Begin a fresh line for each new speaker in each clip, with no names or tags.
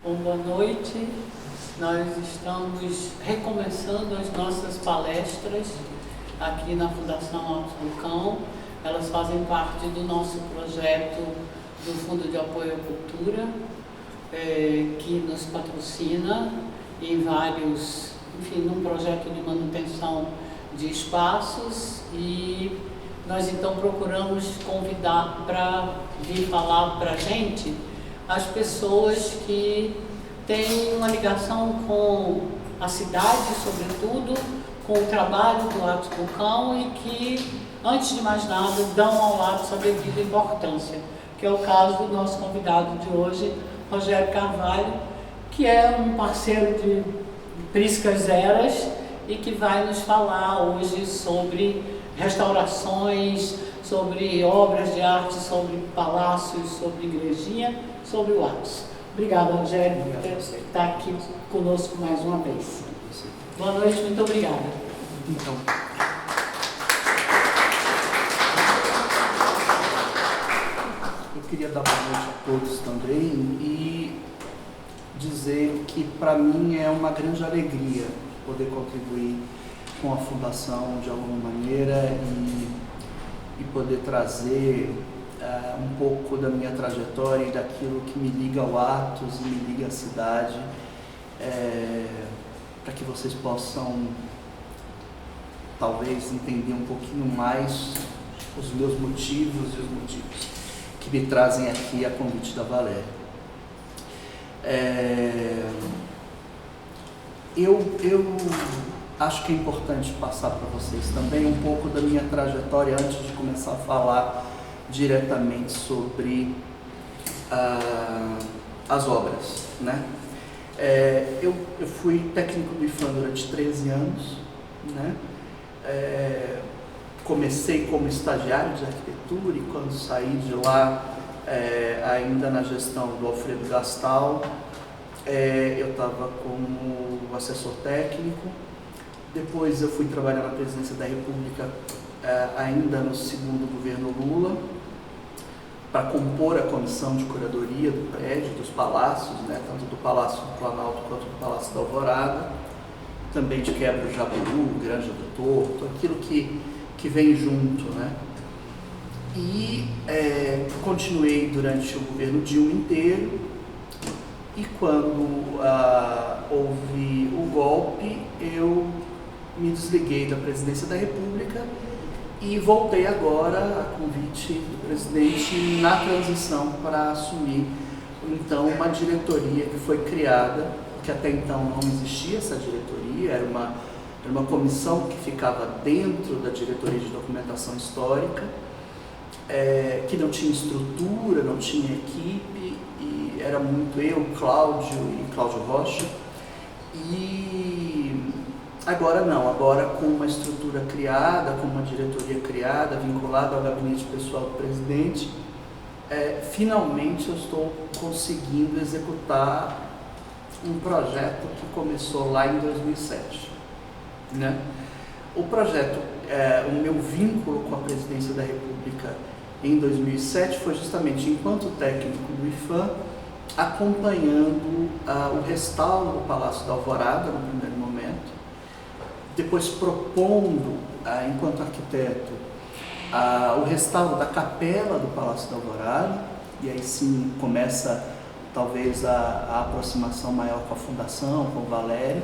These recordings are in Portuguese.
Bom, boa noite. Nós estamos recomeçando as nossas palestras aqui na Fundação Alto do Cão. Elas fazem parte do nosso projeto do Fundo de Apoio à Cultura, que nos patrocina em vários, enfim, num projeto de manutenção de espaços, e nós então procuramos convidar para vir falar para a gente as pessoas que têm uma ligação com a cidade, sobretudo, com o trabalho do Alto do Cão, e que, antes de mais nada, dão ao Lattes a devida importância, que é o caso do nosso convidado de hoje, Rogério Carvalho, que é um parceiro de Priscas Eras e que vai nos falar hoje sobre restaurações, sobre obras de arte, sobre palácios, sobre igrejinha, sobre o Lattes. Obrigada, Rogério, por estar aqui conosco mais uma vez. Boa noite, muito obrigada.
Então, eu queria dar boa noite a todos também e dizer que para mim é uma grande alegria poder contribuir com a Fundação de alguma maneira e poder trazer um pouco da minha trajetória e daquilo que me liga ao Atos e me liga à cidade, para que vocês possam talvez entender um pouquinho mais os meus motivos e os motivos que me trazem aqui a convite da Valéria. Eu acho que é importante passar para vocês também um pouco da minha trajetória antes de começar a falar diretamente sobre as obras, né? Eu fui técnico do IFAM durante 13 anos, né? Comecei como estagiário de arquitetura e quando saí de lá, ainda na gestão do Alfredo Gastal, eu estava como assessor técnico. Depois eu fui trabalhar na Presidência da República, ainda no segundo governo Lula, para compor a comissão de curadoria do prédio, dos palácios, né, tanto do Palácio do Planalto quanto do Palácio da Alvorada, também de Quebra do Jaburu, Granja do Torto, aquilo que vem junto, né? E continuei durante o governo Dilma inteiro, e quando houve o golpe, eu me desliguei da Presidência da República e voltei agora a convite do presidente na transição para assumir então uma diretoria que foi criada, que até então não existia essa diretoria, era uma comissão que ficava dentro da Diretoria de Documentação Histórica, que não tinha estrutura, não tinha equipe, e era muito eu, Cláudio e Cláudio Rocha. E agora não, agora com uma estrutura criada, com uma diretoria criada, vinculada ao gabinete pessoal do presidente, finalmente eu estou conseguindo executar um projeto que começou lá em 2007. Né? O projeto, o meu vínculo com a Presidência da República em 2007 foi justamente enquanto técnico do IFAM, acompanhando o restauro do Palácio da Alvorada no primeiro momento, depois propondo, enquanto arquiteto, o restauro da capela do Palácio da Alvorada, e aí sim começa talvez a aproximação maior com a Fundação, com o Valério.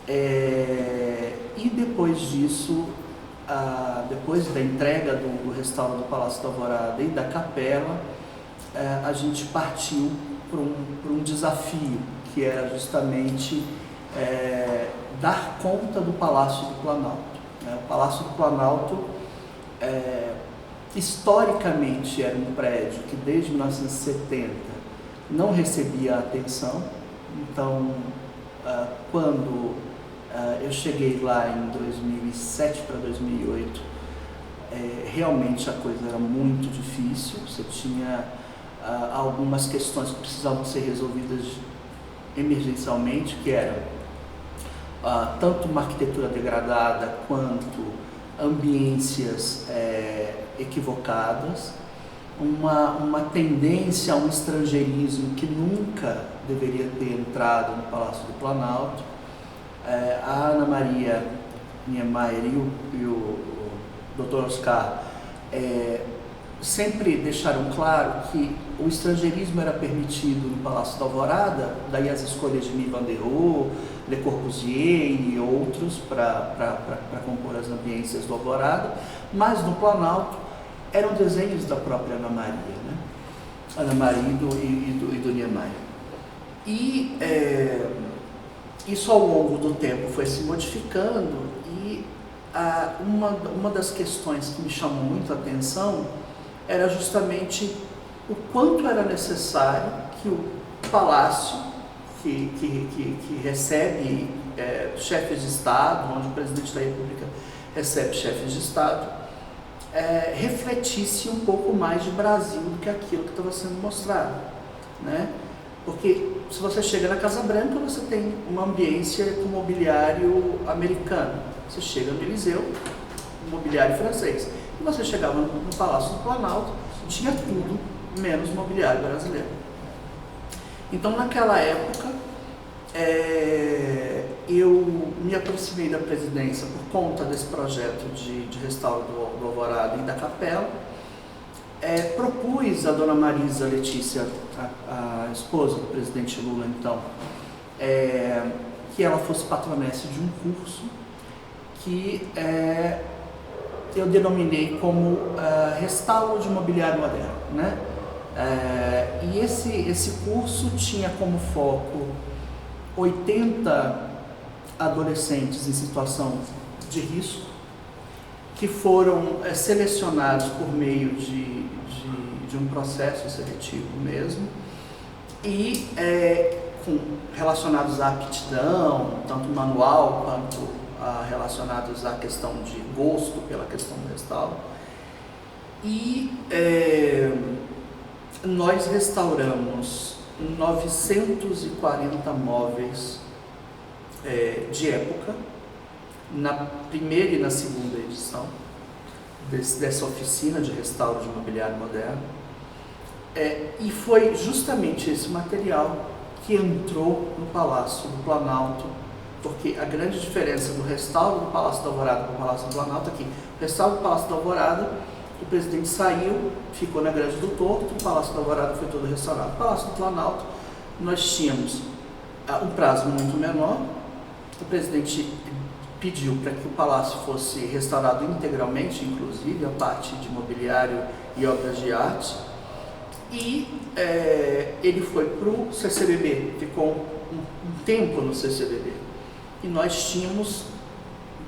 E depois disso, depois da entrega do restauro do Palácio da Alvorada e da capela, a gente partiu para um desafio, que era justamente dar conta do Palácio do Planalto. O Palácio do Planalto, historicamente, era um prédio que desde 1970 não recebia atenção. Então, quando eu cheguei lá em 2007 para 2008, realmente a coisa era muito difícil. Você tinha algumas questões que precisavam ser resolvidas emergencialmente, que eram tanto uma arquitetura degradada quanto ambiências equivocadas, uma tendência a um estrangeirismo que nunca deveria ter entrado no Palácio do Planalto. A Ana Maria Niemeyer e o Dr. Oscar sempre deixaram claro que o estrangeirismo era permitido no Palácio da Alvorada, daí as escolhas de Mies van der Rohe, Le Corbusier e outros para compor as ambiências do Alvorada, mas no Planalto eram desenhos da própria Ana Maria, né? Ana Maria e do Niemeyer. E isso ao longo do tempo foi se modificando e uma das questões que me chamou muito a atenção era justamente o quanto era necessário que o palácio, que recebe chefes de Estado, onde o presidente da República recebe chefes de Estado, refletisse um pouco mais de Brasil do que aquilo que estava sendo mostrado, né? Porque se você chega na Casa Branca, você tem uma ambiência com mobiliário americano. Você chega no Eliseu, mobiliário francês. E você chegava no Palácio do Planalto, tinha tudo, menos mobiliário brasileiro. Então, naquela época, eu me aproximei da presidência por conta desse projeto de restauro do Alvorada e da Capela. Propus a dona Marisa Letícia, a esposa do presidente Lula, então, que ela fosse patronesse de um curso que eu denominei como restauro de mobiliário moderno, né? E esse curso tinha como foco 80 adolescentes em situação de risco, que foram selecionados por meio de um processo seletivo mesmo, e relacionados à aptidão, tanto manual quanto relacionados à questão de gosto pela questão do restauro. E nós restauramos 940 móveis de época, na primeira e na segunda edição dessa oficina de restauro de mobiliário moderno. E foi justamente esse material que entrou no Palácio do Planalto, porque a grande diferença do restauro do Palácio da Alvorada para o Palácio do Planalto é que o restauro do Palácio da Alvorada, o presidente saiu, ficou na Grande do Torto, o Palácio da Alvorada foi todo restaurado. O Palácio do Planalto, nós tínhamos um prazo muito menor, o presidente pediu para que o palácio fosse restaurado integralmente, inclusive a parte de mobiliário e obras de arte, e ele foi para o CCBB, ficou um tempo no CCBB, e nós tínhamos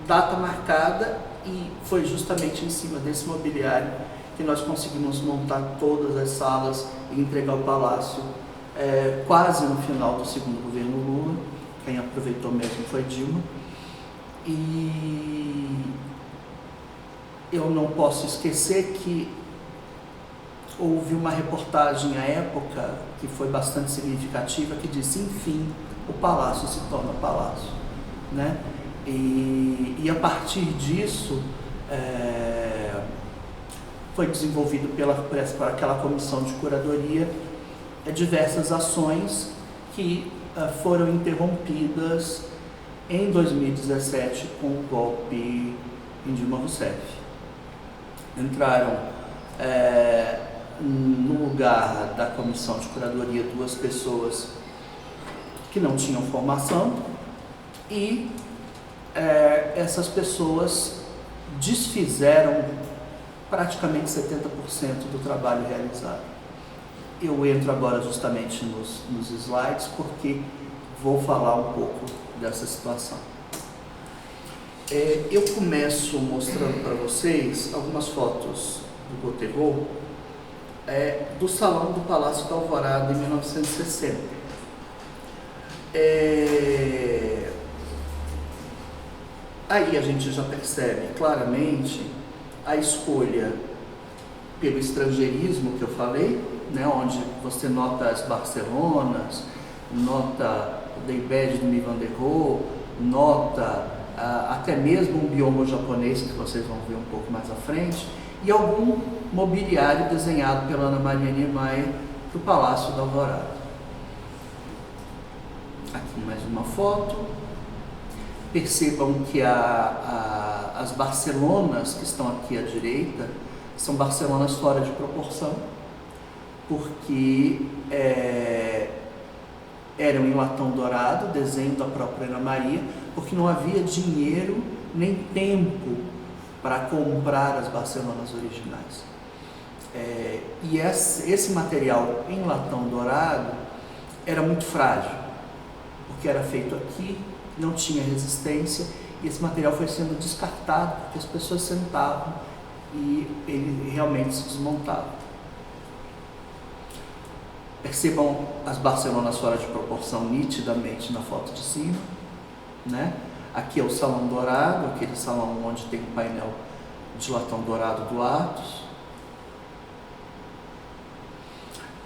data marcada, e foi justamente em cima desse mobiliário que nós conseguimos montar todas as salas e entregar o palácio quase no final do segundo governo Lula. Quem aproveitou mesmo foi Dilma. E eu não posso esquecer que houve uma reportagem à época que foi bastante significativa, que disse: enfim, o palácio se torna palácio, né? E a partir disso foi desenvolvido por aquela comissão de curadoria diversas ações que foram interrompidas em 2017 com o golpe em Dilma Rousseff. Entraram no lugar da comissão de curadoria 2 pessoas que não tinham formação, e essas pessoas desfizeram praticamente 70% do trabalho realizado. Eu entro agora justamente nos slides, porque vou falar um pouco dessa situação. Eu começo mostrando para vocês algumas fotos do Gottegol, do Salão do Palácio da Alvorada em 1960. Aí a gente já percebe claramente a escolha pelo estrangeirismo que eu falei, né, onde você nota as Barcelonas, nota o Daybed do Mies van der Rohe, nota até mesmo um biombo japonês, que vocês vão ver um pouco mais à frente, e algum mobiliário desenhado pela Ana Maria Niemeyer para o Palácio da Alvorada. Aqui mais uma foto. Percebam que as Barcelonas que estão aqui à direita são Barcelonas fora de proporção, porque eram em latão dourado, desenho da própria Ana Maria, porque não havia dinheiro nem tempo para comprar as Barcelonas originais. E esse material em latão dourado era muito frágil, porque era feito aqui, não tinha resistência, e esse material foi sendo descartado, porque as pessoas sentavam e ele realmente se desmontava. Percebam as Barcelonas fora de proporção nitidamente na foto de cima, né? Aqui é o Salão Dourado, aquele salão onde tem um painel de latão dourado do Atos.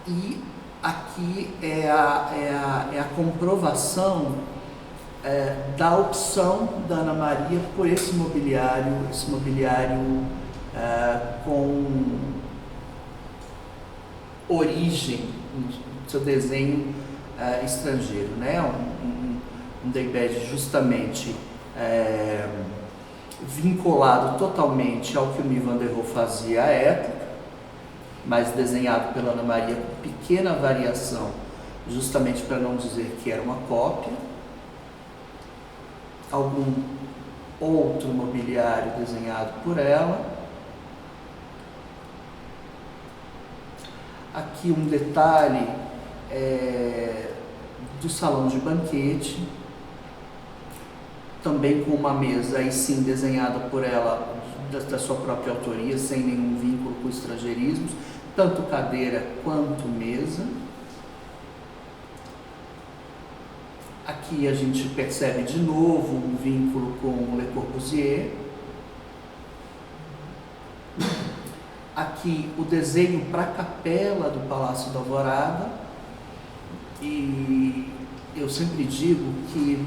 E aqui é a comprovação da opção da Ana Maria por esse mobiliário com origem do seu desenho estrangeiro, né? Um daybed justamente vinculado totalmente ao que o Mies van der Rohe fazia à época, mas desenhado pela Ana Maria com pequena variação, justamente para não dizer que era uma cópia. Algum outro mobiliário desenhado por ela. Aqui um detalhe do salão de banquete, também com uma mesa, aí sim desenhada por ela, da sua própria autoria, sem nenhum vínculo com estrangeirismos, tanto cadeira quanto mesa. Aqui a gente percebe de novo um vínculo com o Le Corbusier. Aqui o desenho para a capela do Palácio da Alvorada. E eu sempre digo que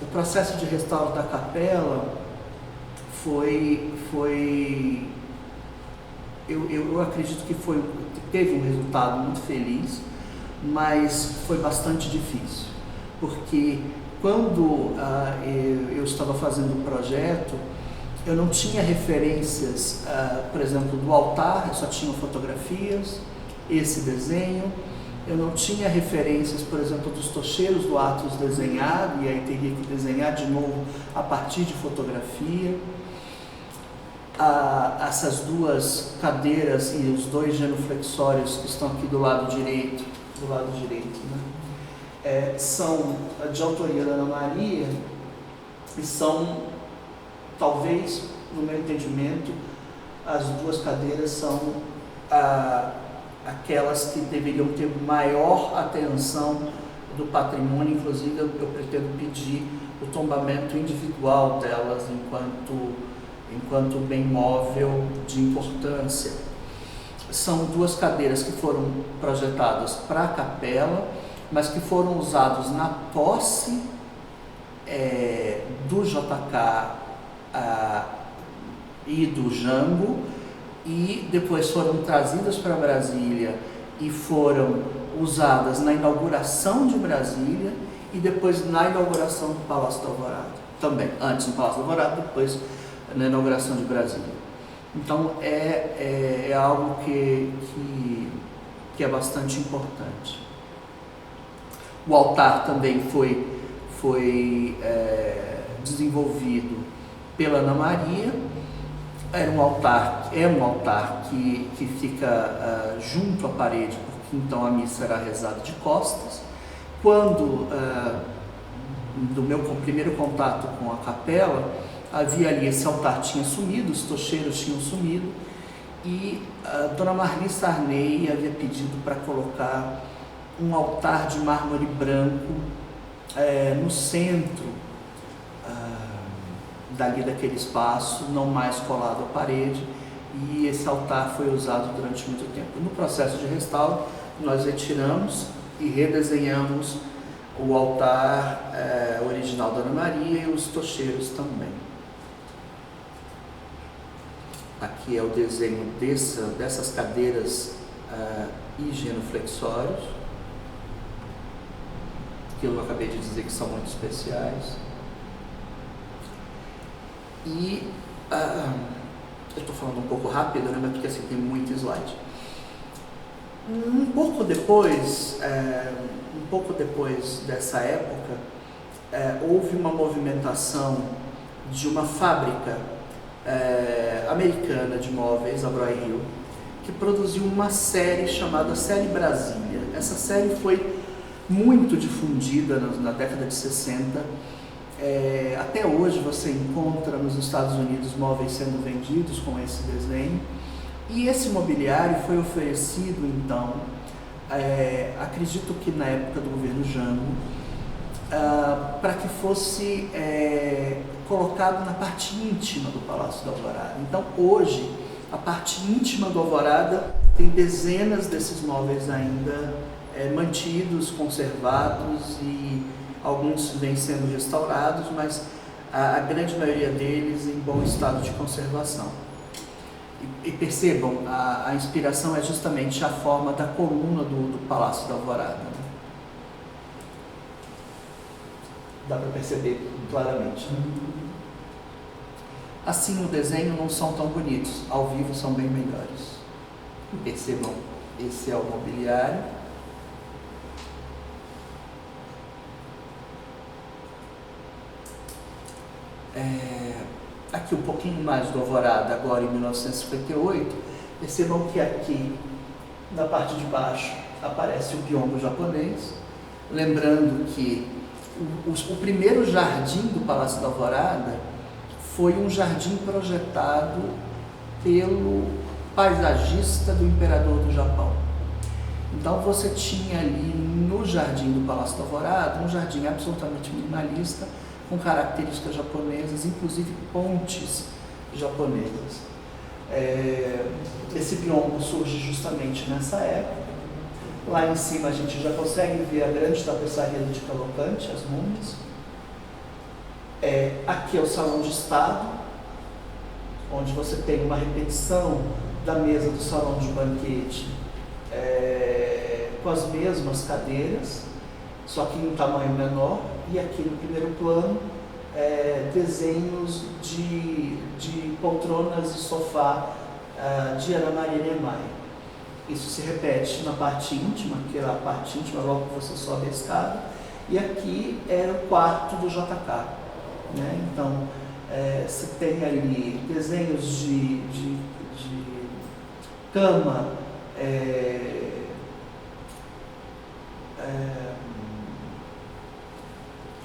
o processo de restauro da capela eu acredito que teve um resultado muito feliz, mas foi bastante difícil, porque quando eu estava fazendo o projeto, eu não tinha referências, por exemplo, do altar, eu só tinha fotografias, esse desenho. Eu não tinha referências, por exemplo, dos tocheiros do Atos desenhado, e aí teria que desenhar de novo a partir de fotografia. Essas duas cadeiras e os dois genuflexórios que estão aqui do lado direito, né? São de autoria da Ana Maria e são, talvez, no meu entendimento, as duas cadeiras são aquelas que deveriam ter maior atenção do patrimônio. Inclusive eu pretendo pedir o tombamento individual delas enquanto bem móvel de importância. São duas cadeiras que foram projetadas para a capela, mas que foram usados na posse do JK e do Jango, e depois foram trazidas para Brasília e foram usadas na inauguração de Brasília e depois na inauguração do Palácio da Alvorada. Também, antes no Palácio da Alvorada, depois na inauguração de Brasília. Então é algo que é bastante importante. O altar também foi desenvolvido pela Ana Maria. É um altar que fica junto à parede, porque então a missa era rezada de costas. Quando, do meu primeiro contato com a capela, havia ali, esse altar tinha sumido, os tocheiros tinham sumido, e a Dona Marli Sarney havia pedido para colocar um altar de mármore branco no centro daquele espaço, não mais colado à parede, e esse altar foi usado durante muito tempo. No processo de restauro, nós retiramos e redesenhamos o altar original da Ana Maria e os tocheiros também. Aqui é o desenho dessas cadeiras e genuflexórios, que eu acabei de dizer que são muito especiais. E eu estou falando um pouco rápido, né, mas porque assim tem muito slide. Um pouco depois dessa época, houve uma movimentação de uma fábrica americana de móveis, a Broy Hill, que produziu uma série chamada Série Brasília. Essa série foi muito difundida na década de 60. Até hoje você encontra nos Estados Unidos móveis sendo vendidos com esse desenho. E esse mobiliário foi oferecido, então, acredito que na época do governo Jango, para que fosse colocado na parte íntima do Palácio da Alvorada. Então, hoje, a parte íntima do Alvorada tem dezenas desses móveis ainda mantidos, conservados, e alguns vêm sendo restaurados, mas a grande maioria deles em bom estado de conservação. E percebam, a inspiração é justamente a forma da coluna do Palácio da Alvorada. Né? Dá para perceber claramente. Né? Assim, no desenho não são tão bonitos, ao vivo são bem melhores. Percebam, esse é o mobiliário. Aqui um pouquinho mais do Alvorada, agora em 1958, percebam que aqui, na parte de baixo, aparece o biombo japonês, lembrando que o primeiro jardim do Palácio da Alvorada foi um jardim projetado pelo paisagista do imperador do Japão. Então você tinha ali no jardim do Palácio da Alvorada um jardim absolutamente minimalista, com características japonesas, inclusive pontes japonesas. Esse biombo surge justamente nessa época. Lá em cima a gente já consegue ver a grande tapeçaria de Cavalcante, as múmias. Aqui é o salão de estado, onde você tem uma repetição da mesa do salão de banquete, com as mesmas cadeiras, só que em um tamanho menor. E aqui no primeiro plano, desenhos de poltronas e sofá de Ana Maria Niemeyer. Isso se repete na parte íntima, que é a parte íntima logo que você sobe a escada, e aqui é o quarto do JK. Né? Então, você tem ali desenhos de cama,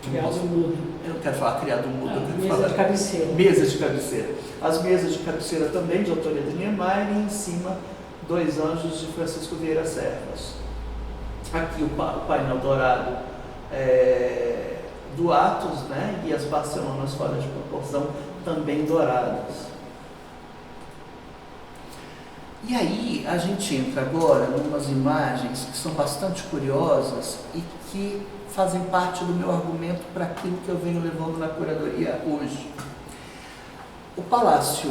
Criado mudo.
Eu não quero falar criado mudo, eu quero
mesa
falar
de cabeceira.
Mesas de cabeceira. As mesas de cabeceira também de autoria de Niemeyer, e em cima 2 anjos de Francisco Vieira Serras. Aqui o painel dourado do Atos, né? E as Barcelonas fora de proporção também douradas. E aí a gente entra agora em umas imagens que são bastante curiosas e que fazem parte do meu argumento para aquilo que eu venho levando na curadoria hoje. O palácio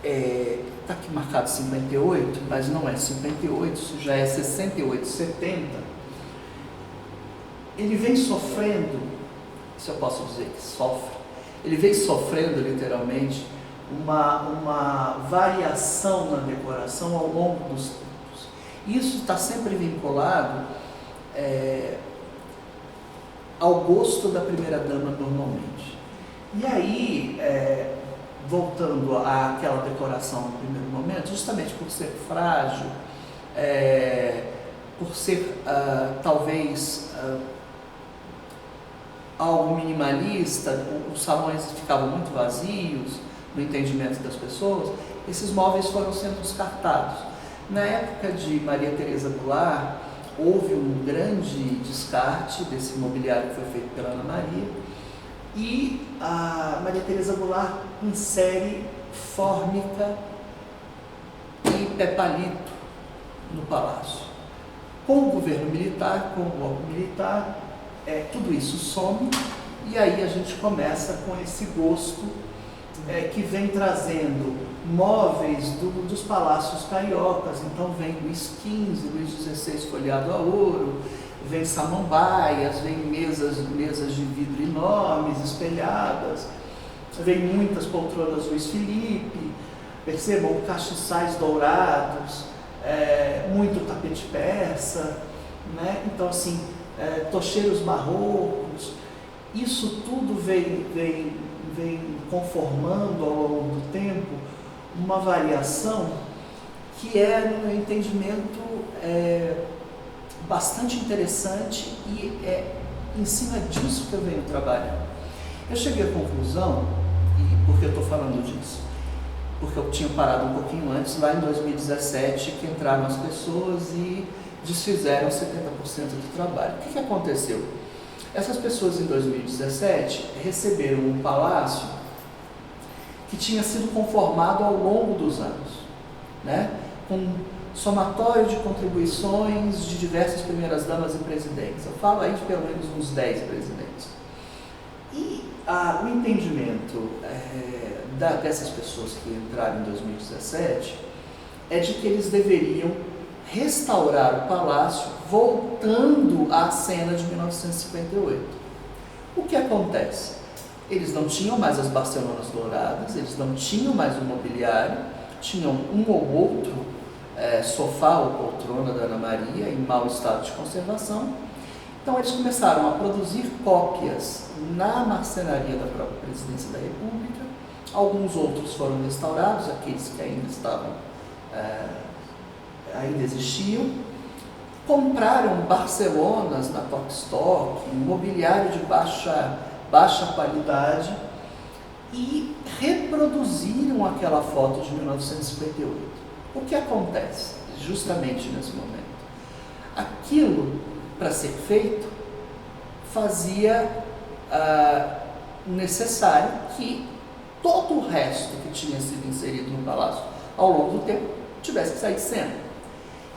está aqui marcado 58, mas não é 58, isso já é 68, 70. Ele vem sofrendo, se eu posso dizer que sofre, ele vem sofrendo literalmente uma variação na decoração ao longo dos tempos. Isso está sempre vinculado ao gosto da primeira-dama normalmente. E aí, voltando àquela decoração no primeiro momento, justamente por ser frágil, por ser talvez algo minimalista, os salões ficavam muito vazios no entendimento das pessoas, esses móveis foram sendo descartados. Na época de Maria Teresa Goulart, houve um grande descarte desse mobiliário que foi feito pela Ana Maria, e a Maria Teresa Goulart insere fórmica e pé-palito no palácio. Com o governo militar, com o golpe militar, tudo isso some, e aí a gente começa com esse gosto que vem trazendo móveis dos palácios cariocas. Então vem Luís XV, Luís XVI folheado a ouro, vem samambaias, vem mesas de vidro enormes, espelhadas, vem muitas poltronas Luís Felipe, percebam, castiçais dourados, muito tapete persa, né? Então assim, tocheiros barrocos, isso tudo vem conformando ao longo do tempo uma variação que no meu entendimento, bastante interessante, e é em cima disso que eu venho trabalhando. Eu cheguei à conclusão, e por que eu estou falando disso? Porque eu tinha parado um pouquinho antes, lá em 2017, que entraram as pessoas e desfizeram 70% do trabalho. O que aconteceu? Essas pessoas em 2017 receberam um palácio que tinha sido conformado ao longo dos anos, né? Com somatório de contribuições de diversas primeiras damas e presidentes. Eu falo aí de pelo menos uns 10 presidentes. E o entendimento dessas pessoas que entraram em 2017 é de que eles deveriam restaurar o palácio voltando à cena de 1958. O que acontece? Eles não tinham mais as Barcelonas douradas, eles não tinham mais o mobiliário, tinham um ou outro sofá ou poltrona da Ana Maria em mau estado de conservação. Então eles começaram a produzir cópias na marcenaria da própria Presidência da República. Alguns outros foram restaurados, aqueles que ainda estavam ainda existiam. Compraram Barcelonas na Tokstok, mobiliário de baixa qualidade, e reproduziram aquela foto de 1958. O que acontece justamente nesse momento? Aquilo, para ser feito, fazia necessário que todo o resto que tinha sido inserido no palácio ao longo do tempo tivesse que sair de cena.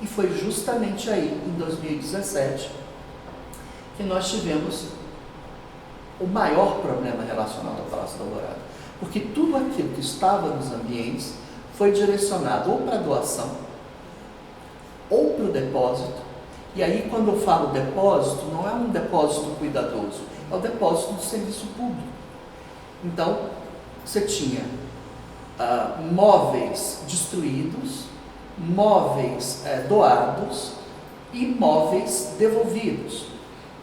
E foi justamente aí, em 2017, que nós tivemos o maior problema relacionado ao Palácio da Alvorada. Porque tudo aquilo que estava nos ambientes foi direcionado ou para doação, ou para o depósito. E aí, quando eu falo depósito, não é um depósito cuidadoso, é o depósito do serviço público. Então, você tinha móveis destruídos, móveis doados e móveis devolvidos.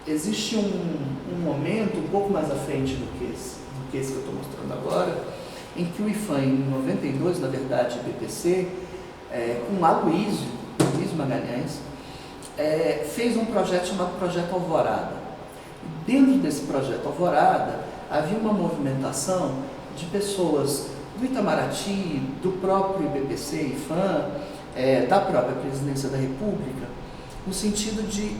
Existe um momento um pouco mais à frente do que esse que eu estou mostrando agora, em que o IPHAN, em 92, na verdade, o BPC, com Aloysio Magalhães, fez um projeto chamado Projeto Alvorada. Dentro desse Projeto Alvorada, havia uma movimentação de pessoas do Itamaraty, do próprio BPC, IPHAN, da própria Presidência da República, no sentido de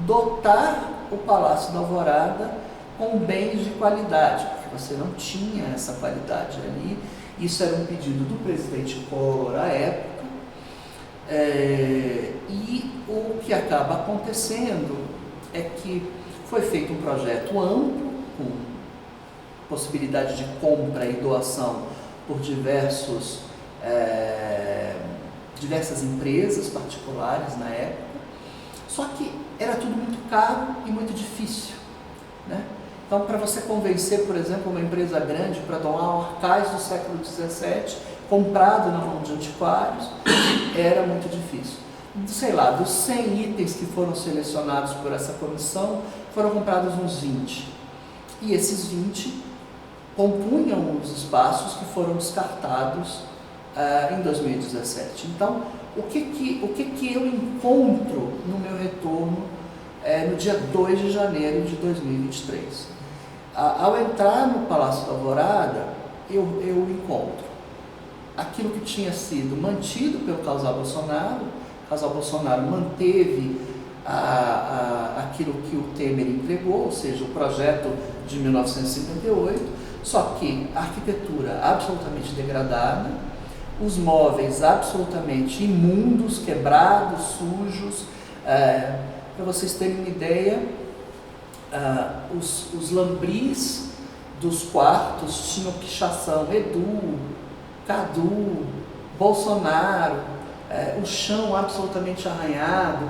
dotar o Palácio da Alvorada com bens de qualidade, porque você não tinha essa qualidade ali. Isso era um pedido do presidente Collor à época, e o que acaba acontecendo é que foi feito um projeto amplo, com possibilidade de compra e doação por diversas empresas particulares na época, só que era tudo muito caro e muito difícil, né? Então, para você convencer, por exemplo, uma empresa grande para doar um arcais do século XVII, comprado na mão de antiquários, era muito difícil. Sei lá, dos 100 itens que foram selecionados por essa comissão, foram comprados uns 20. E esses 20 compunham os espaços que foram descartados em 2017. Então, o que eu encontro no meu retorno no dia 2 de janeiro de 2023? Ao entrar no Palácio da Alvorada, eu encontro aquilo que tinha sido mantido pelo casal Bolsonaro. O casal Bolsonaro manteve aquilo que o Temer entregou, ou seja, o projeto de 1958, só que a arquitetura absolutamente degradada, os móveis absolutamente imundos, quebrados, sujos. Para vocês terem uma ideia, os lambris dos quartos tinham pichação, Edu, Cadu, Bolsonaro, o chão absolutamente arranhado,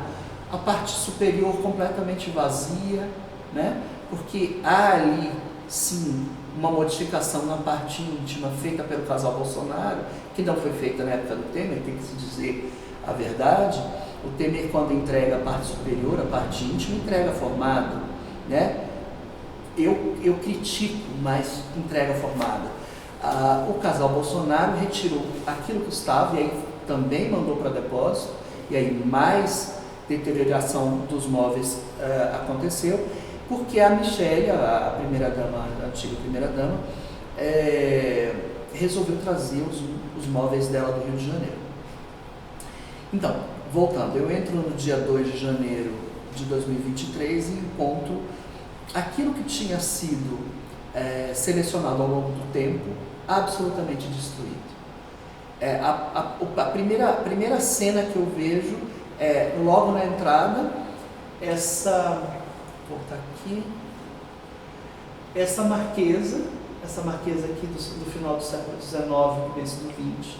a parte superior completamente vazia, né? Porque há ali, sim, uma modificação na parte íntima feita pelo casal Bolsonaro, que não foi feita na época do Temer, tem que se dizer a verdade. O Temer, quando entrega a parte superior, a parte íntima, entrega formado, né? Eu critico, mas entrega formada. O casal Bolsonaro retirou aquilo que estava e aí também mandou para depósito, e aí mais deterioração dos móveis aconteceu, porque a Michele, a primeira-dama, a antiga primeira-dama, resolveu trazer os móveis dela do Rio de Janeiro. Então, voltando, eu entro no dia 2 de janeiro de 2023 e encontro aquilo que tinha sido selecionado ao longo do tempo absolutamente destruído. A primeira cena que eu vejo logo na entrada, vou botar aqui, essa marquesa aqui do final do século XIX, começo do XX,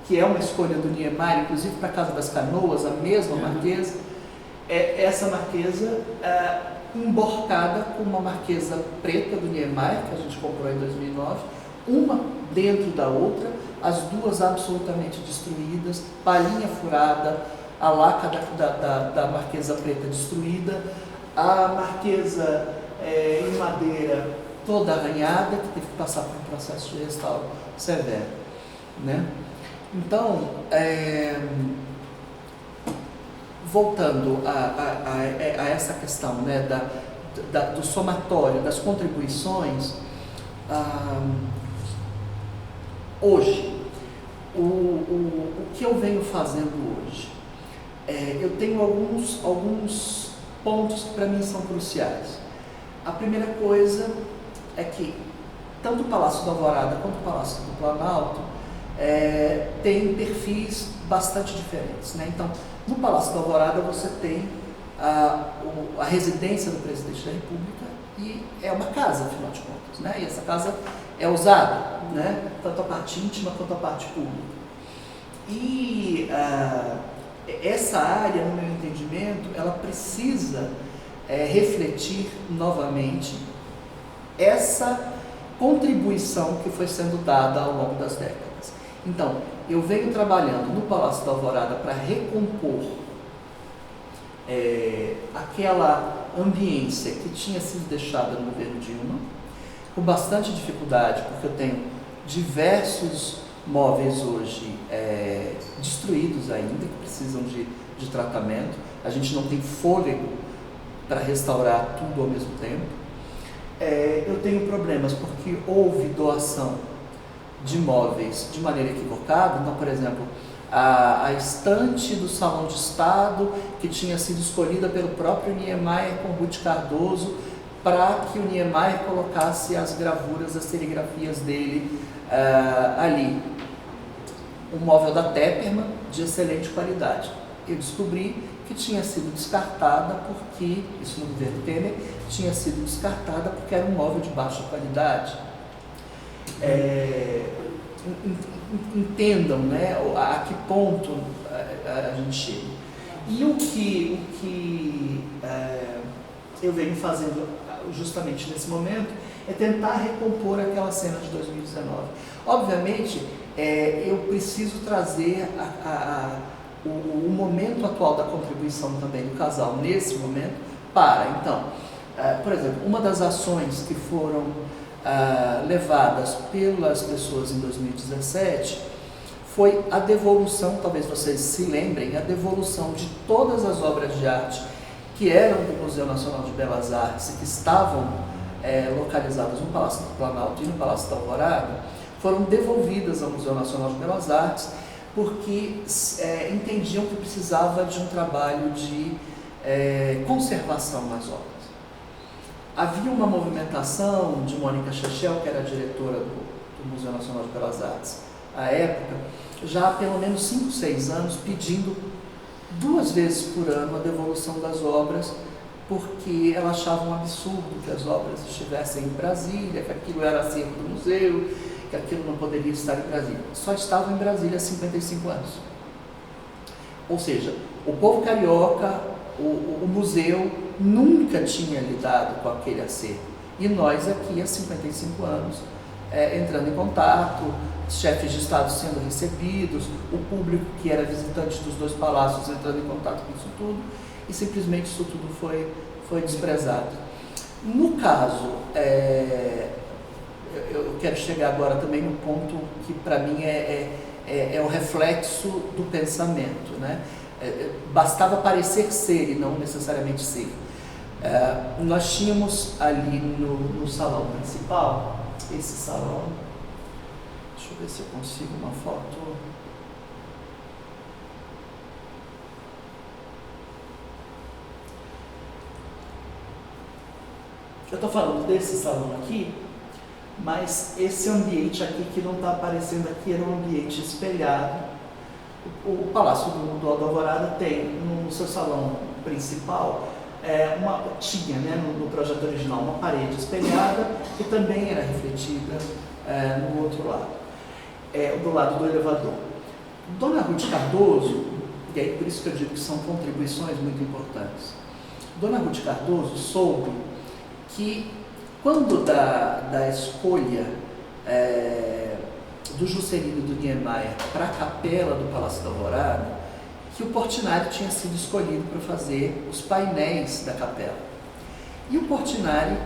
que é uma escolha do Niemeyer, inclusive para a Casa das Canoas, a mesma marquesa, essa marquesa emborcada com uma marquesa preta do Niemeyer, que a gente comprou em 2009, uma dentro da outra, as duas absolutamente destruídas, palhinha furada, a laca da marquesa preta destruída, a marquesa em madeira toda arranhada, que teve que passar por um processo de restauro severo, né? Então, voltando a essa questão, né, do somatório, das contribuições, hoje, o que eu venho fazendo hoje? Eu tenho alguns pontos que para mim são cruciais. A primeira coisa é que tanto o Palácio da Alvorada quanto o Palácio do Planalto têm perfis bastante diferentes, né? Então, no Palácio da Alvorada você tem a residência do presidente da República e é uma casa, afinal de contas, né? E essa casa é usada, né? Tanto a parte íntima quanto a parte pública. E essa área, no meu entendimento, ela precisa refletir novamente essa contribuição que foi sendo dada ao longo das décadas. Então, eu venho trabalhando no Palácio da Alvorada para recompor aquela ambiência que tinha sido deixada no governo Dilma, com bastante dificuldade, porque eu tenho diversos móveis hoje destruídos ainda, que precisam de tratamento. A gente não tem fôlego para restaurar tudo ao mesmo tempo. Eu tenho problemas porque houve doação de móveis de maneira equivocada. Então, por exemplo, a estante do Salão de Estado, que tinha sido escolhida pelo próprio Niemeyer com Ruth Cardoso, para que o Niemeyer colocasse as gravuras, as serigrafias dele ali. Um móvel da Tepperman, de excelente qualidade. Eu descobri que tinha sido descartada porque, isso no governo Temer, tinha sido descartada porque era um móvel de baixa qualidade. Entendam, né, a que ponto a gente chega. E o que eu venho fazendo justamente nesse momento é tentar recompor aquela cena de 2019. Obviamente, eu preciso trazer o momento atual da contribuição também do casal nesse momento então, por exemplo, uma das ações que foram levadas pelas pessoas em 2017 foi a devolução, talvez vocês se lembrem, a devolução de todas as obras de arte que eram do Museu Nacional de Belas Artes e que estavam localizadas no Palácio do Planalto e no Palácio da Alvorada, foram devolvidas ao Museu Nacional de Belas Artes porque entendiam que precisava de um trabalho de conservação nas obras. Havia uma movimentação de Mônica Chechel, que era a diretora do Museu Nacional de Belas Artes, à época, já há pelo menos 5, 6 anos, pedindo 2 vezes por ano a devolução das obras porque ela achava um absurdo que as obras estivessem em Brasília, que aquilo era acervo do museu, que aquilo não poderia estar em Brasília. Só estava em Brasília há 55 anos. Ou seja, o povo carioca, o museu, nunca tinha lidado com aquele acervo. E nós aqui, há 55 anos, entrando em contato, chefes de Estado sendo recebidos, o público que era visitante dos dois palácios entrando em contato com isso tudo, e simplesmente isso tudo foi desprezado. No caso, eu quero chegar agora também no ponto que para mim é o reflexo do pensamento, né? Bastava parecer ser e não necessariamente ser. Nós tínhamos ali no salão principal, esse salão, deixa eu ver se eu consigo uma foto. Eu estou falando desse salão aqui, mas esse ambiente aqui que não está aparecendo aqui era um ambiente espelhado. O Palácio do Alto Alvorada tem no seu salão principal, tinha, né, no projeto original, uma parede espelhada que também era refletida no outro lado, do lado do elevador. Dona Ruth Cardoso, e aí por isso que eu digo que são contribuições muito importantes, Dona Ruth Cardoso soube que quando da escolha do Juscelino e do Niemeyer para a capela do Palácio da Alvorada, que o Portinari tinha sido escolhido para fazer os painéis da capela. E o Portinari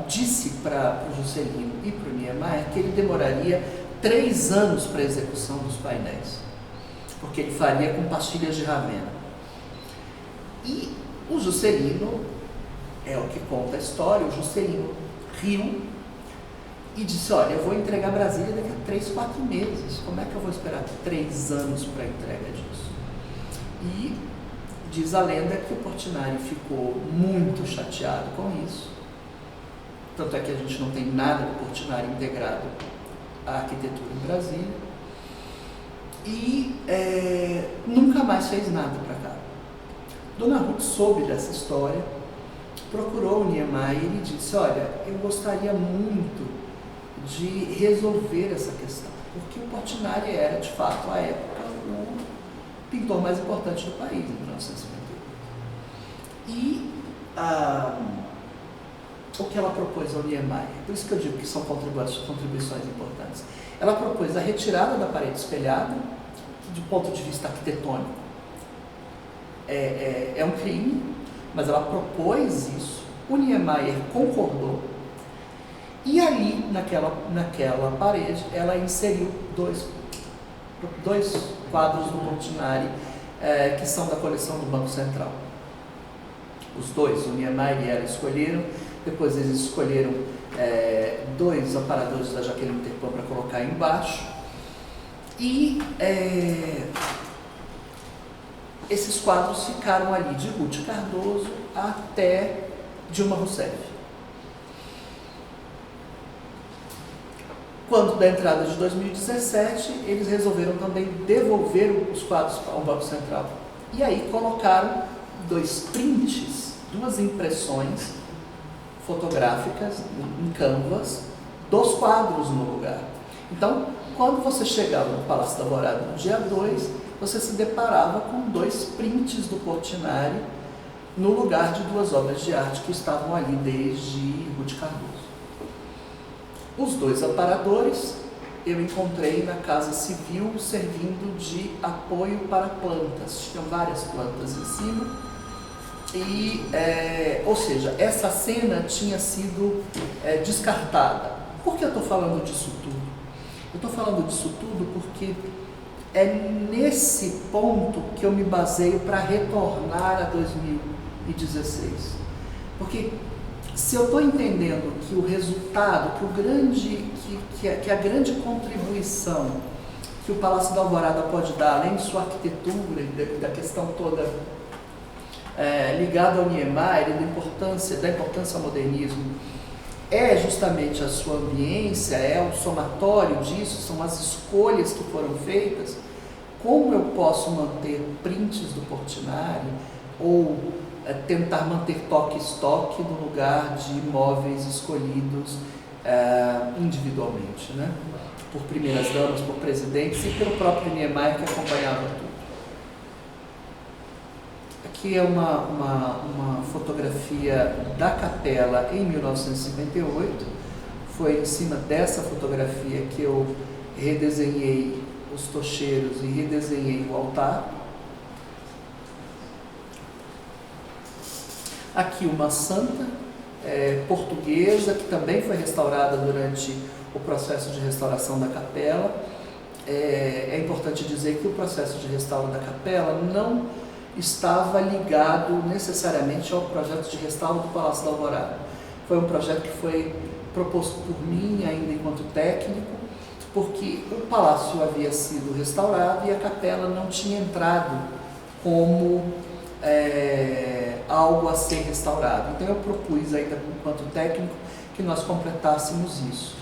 disse para o Juscelino e para o Niemeyer que ele demoraria 3 anos para a execução dos painéis, porque ele faria com pastilhas de Ravenna. E o Juscelino, é o que conta a história, o Juscelino riu e disse, olha, eu vou entregar Brasília daqui a 3, 4 meses, como é que eu vou esperar 3 anos para a entrega disso? E diz a lenda que o Portinari ficou muito chateado com isso, tanto é que a gente não tem nada do Portinari integrado à arquitetura em Brasília, e nunca mais fez nada para cá. Dona Ruth soube dessa história, procurou o Niemeyer e ele disse, olha, eu gostaria muito de resolver essa questão, porque o Portinari era, de fato, à época, o pintor mais importante do país, em 1958. E o que ela propôs ao Niemeyer, por isso que eu digo que são contribuições importantes, ela propôs a retirada da parede espelhada, que, do ponto de vista arquitetônico, é um crime, mas ela propôs isso, o Niemeyer concordou, e ali, naquela parede, ela inseriu dois quadros do Portinari, que são da coleção do Banco Central. Os dois, o Niemeyer e ela escolheram, depois eles escolheram 2 aparadores da Jaqueline Terpin para colocar embaixo, e esses quadros ficaram ali de Ruth Cardoso até Dilma Rousseff. Quando da entrada de 2017, eles resolveram também devolver os quadros ao Banco Central. E aí colocaram 2 prints, 2 impressões fotográficas em canvas dos quadros no lugar. Então, quando você chegava no Palácio da Alvorada no dia 2, você se deparava com 2 prints do Portinari no lugar de 2 obras de arte que estavam ali desde Ruth Cardoso. Os 2 aparadores eu encontrei na Casa Civil servindo de apoio para plantas. Tinham várias plantas em cima. E, ou seja, essa cena tinha sido descartada. Por que eu estou falando disso tudo? Eu estou falando disso tudo porque é nesse ponto que eu me baseio para retornar a 2016. Porque se eu estou entendendo que o resultado, que a grande contribuição que o Palácio da Alvorada pode dar, além de sua arquitetura e da questão toda ligada ao Niemeyer e da importância ao modernismo, é justamente a sua ambiência, é o somatório disso, são as escolhas que foram feitas, como eu posso manter prints do Portinari ou tentar manter toque-estoque no lugar de imóveis escolhidos individualmente, né? Por primeiras damas, por presidentes e pelo próprio Niemeyer, que acompanhava tudo. Aqui é uma fotografia da capela em 1958. Foi em cima dessa fotografia que eu redesenhei os tocheiros e redesenhei o altar. Aqui uma santa portuguesa, que também foi restaurada durante o processo de restauração da capela. É importante dizer que o processo de restauro da capela não estava ligado necessariamente ao projeto de restauro do Palácio da Alvorada. Foi um projeto que foi proposto por mim, ainda enquanto técnico, porque o palácio havia sido restaurado e a capela não tinha entrado como algo a ser restaurado. Então eu propus ainda enquanto técnico que nós completássemos isso.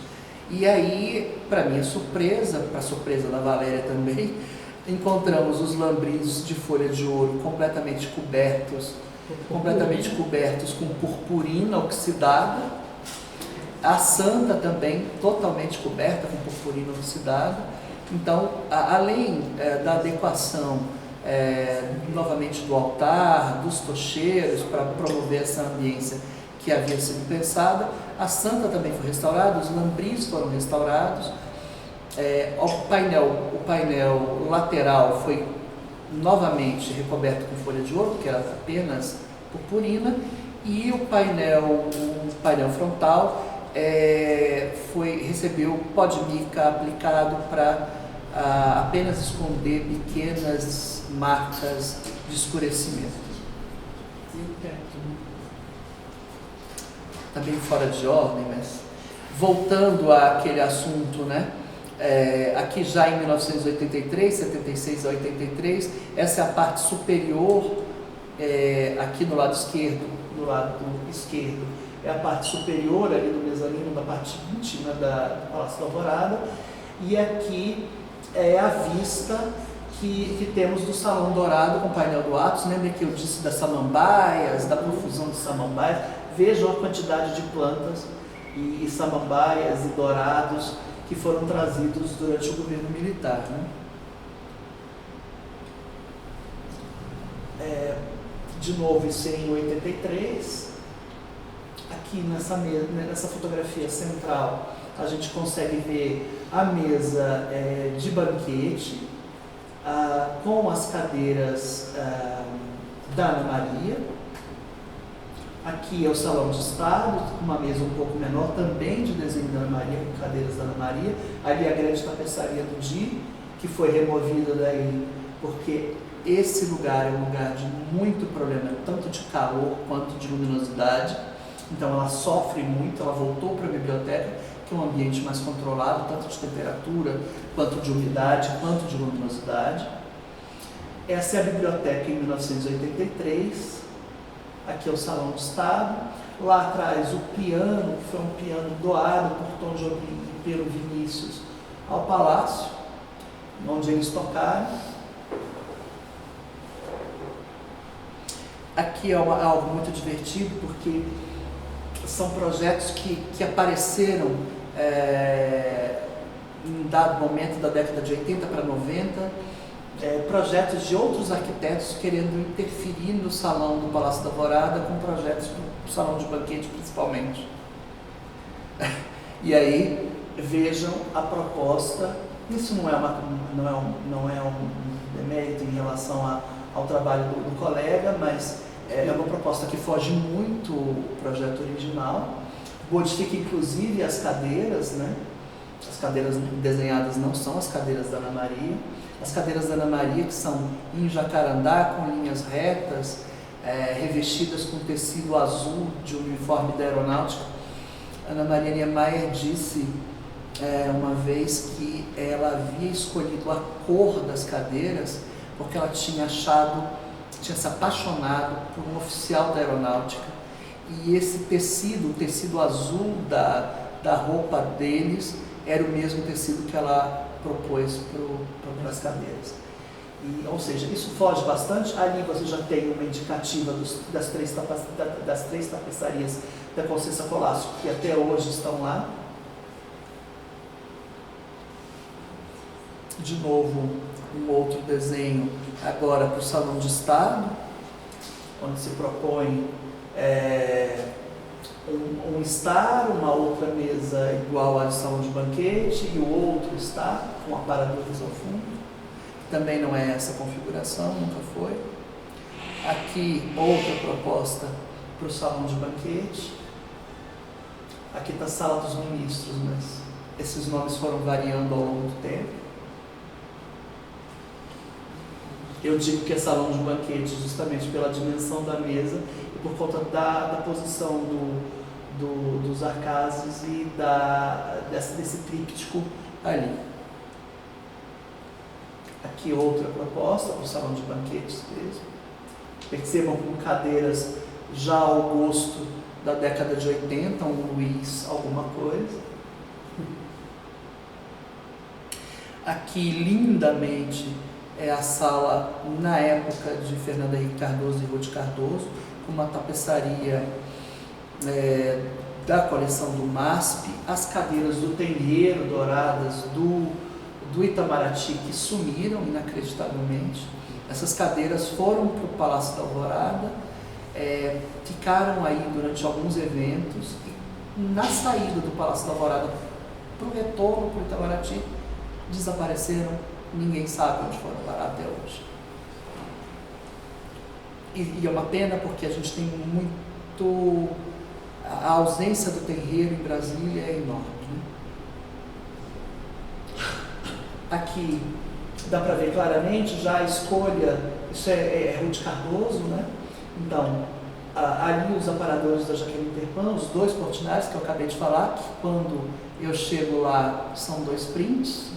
E aí, para minha surpresa, para a surpresa da Valéria também, encontramos os lambris de folha de ouro completamente cobertos com purpurina oxidada, a santa também totalmente coberta com purpurina oxidada. Então, além da adequação novamente do altar, dos tocheiros, para promover essa ambiência que havia sido pensada, a santa também foi restaurada, os lambris foram restaurados, o painel lateral foi novamente recoberto com folha de ouro, que era apenas purpurina, e o painel frontal recebeu pó de mica aplicado para apenas esconder pequenas marcas de escurecimento. Está bem fora de ordem, mas voltando àquele assunto, né? Aqui já em 1983, 76 a 83, essa é a parte superior, aqui no lado esquerdo é a parte superior ali do mezanino, da parte íntima do Palácio da Alvorada, e aqui é a vista que temos do Salão Dourado com o painel do Atos. Lembra que eu disse das samambaias, da profusão de samambaias? Vejam a quantidade de plantas e samambaias e dourados que foram trazidos durante o governo militar, né? De novo, isso em 83. Aqui nessa fotografia central, a gente consegue ver a mesa de banquete com as cadeiras da Ana Maria. Aqui é o Salão de Estado, uma mesa um pouco menor, também de desenho da Ana Maria, com cadeiras da Ana Maria. Ali a grande tapeçaria do Di, que foi removida daí, porque esse lugar é um lugar de muito problema, tanto de calor quanto de luminosidade. Então ela sofre muito, ela voltou para a biblioteca, que é um ambiente mais controlado, tanto de temperatura, quanto de umidade, quanto de luminosidade. Essa é a biblioteca em 1983. Aqui é o Salão do Estado. Lá atrás o piano, que foi um piano doado por Tom Jobim e pelo Vinícius ao Palácio, onde eles tocaram. Aqui é algo muito divertido, porque são projetos que apareceram em um dado momento da década de 80 para 90, projetos de outros arquitetos querendo interferir no salão do Palácio da Alvorada com projetos do salão de banquete principalmente. E aí vejam a proposta. Isso não é um demérito em relação ao trabalho do colega, mas é uma proposta que foge muito do projeto original, modifica inclusive as cadeiras, né? As cadeiras desenhadas não são as cadeiras da Ana Maria. As cadeiras da Ana Maria, que são em jacarandá, com linhas retas, revestidas com tecido azul de uniforme da aeronáutica. Ana Maria Niemeyer disse uma vez que ela havia escolhido a cor das cadeiras porque ela tinha se apaixonado por um oficial da aeronáutica, e esse tecido, o tecido azul da roupa deles, era o mesmo tecido que ela propôs para as cadeiras. Ou seja, isso foge bastante. Ali você já tem uma indicativa das três tapeçarias da Conceição Colasco, que até hoje estão lá. De novo, um outro desenho agora para o Salão de Estado, onde se propõe um estar, uma outra mesa igual à de salão de banquete e o outro estar, com aparadores ao fundo. Também não é essa configuração, nunca foi. Aqui, outra proposta para o salão de banquete. Aqui está a sala dos ministros, mas esses nomes foram variando ao longo do tempo. Eu digo que é salão de banquete justamente pela dimensão da mesa e por conta da posição dos arcases e desse tríptico ali. Aqui outra proposta para o salão de banquetes mesmo. Percebam com cadeiras já ao gosto da década de 80, um Luiz alguma coisa. Aqui lindamente é a sala na época de Fernando Henrique Cardoso e Ruth Cardoso, com uma tapeçaria da coleção do MASP, as cadeiras do Tenreiro douradas do Itamaraty que sumiram inacreditavelmente. Essas cadeiras foram para o Palácio da Alvorada, ficaram aí durante alguns eventos e na saída do Palácio da Alvorada para o retorno para o Itamaraty desapareceram, ninguém sabe onde foram parar até hoje. E é uma pena porque a gente tem muito... A ausência do terreiro em Brasília é enorme, né? Aqui dá para ver claramente já a escolha, isso é Ruth Cardoso, né? Então, ali os aparadores da Jaqueline Terpan, os dois Portinares que eu acabei de falar, que quando eu chego lá são dois prints,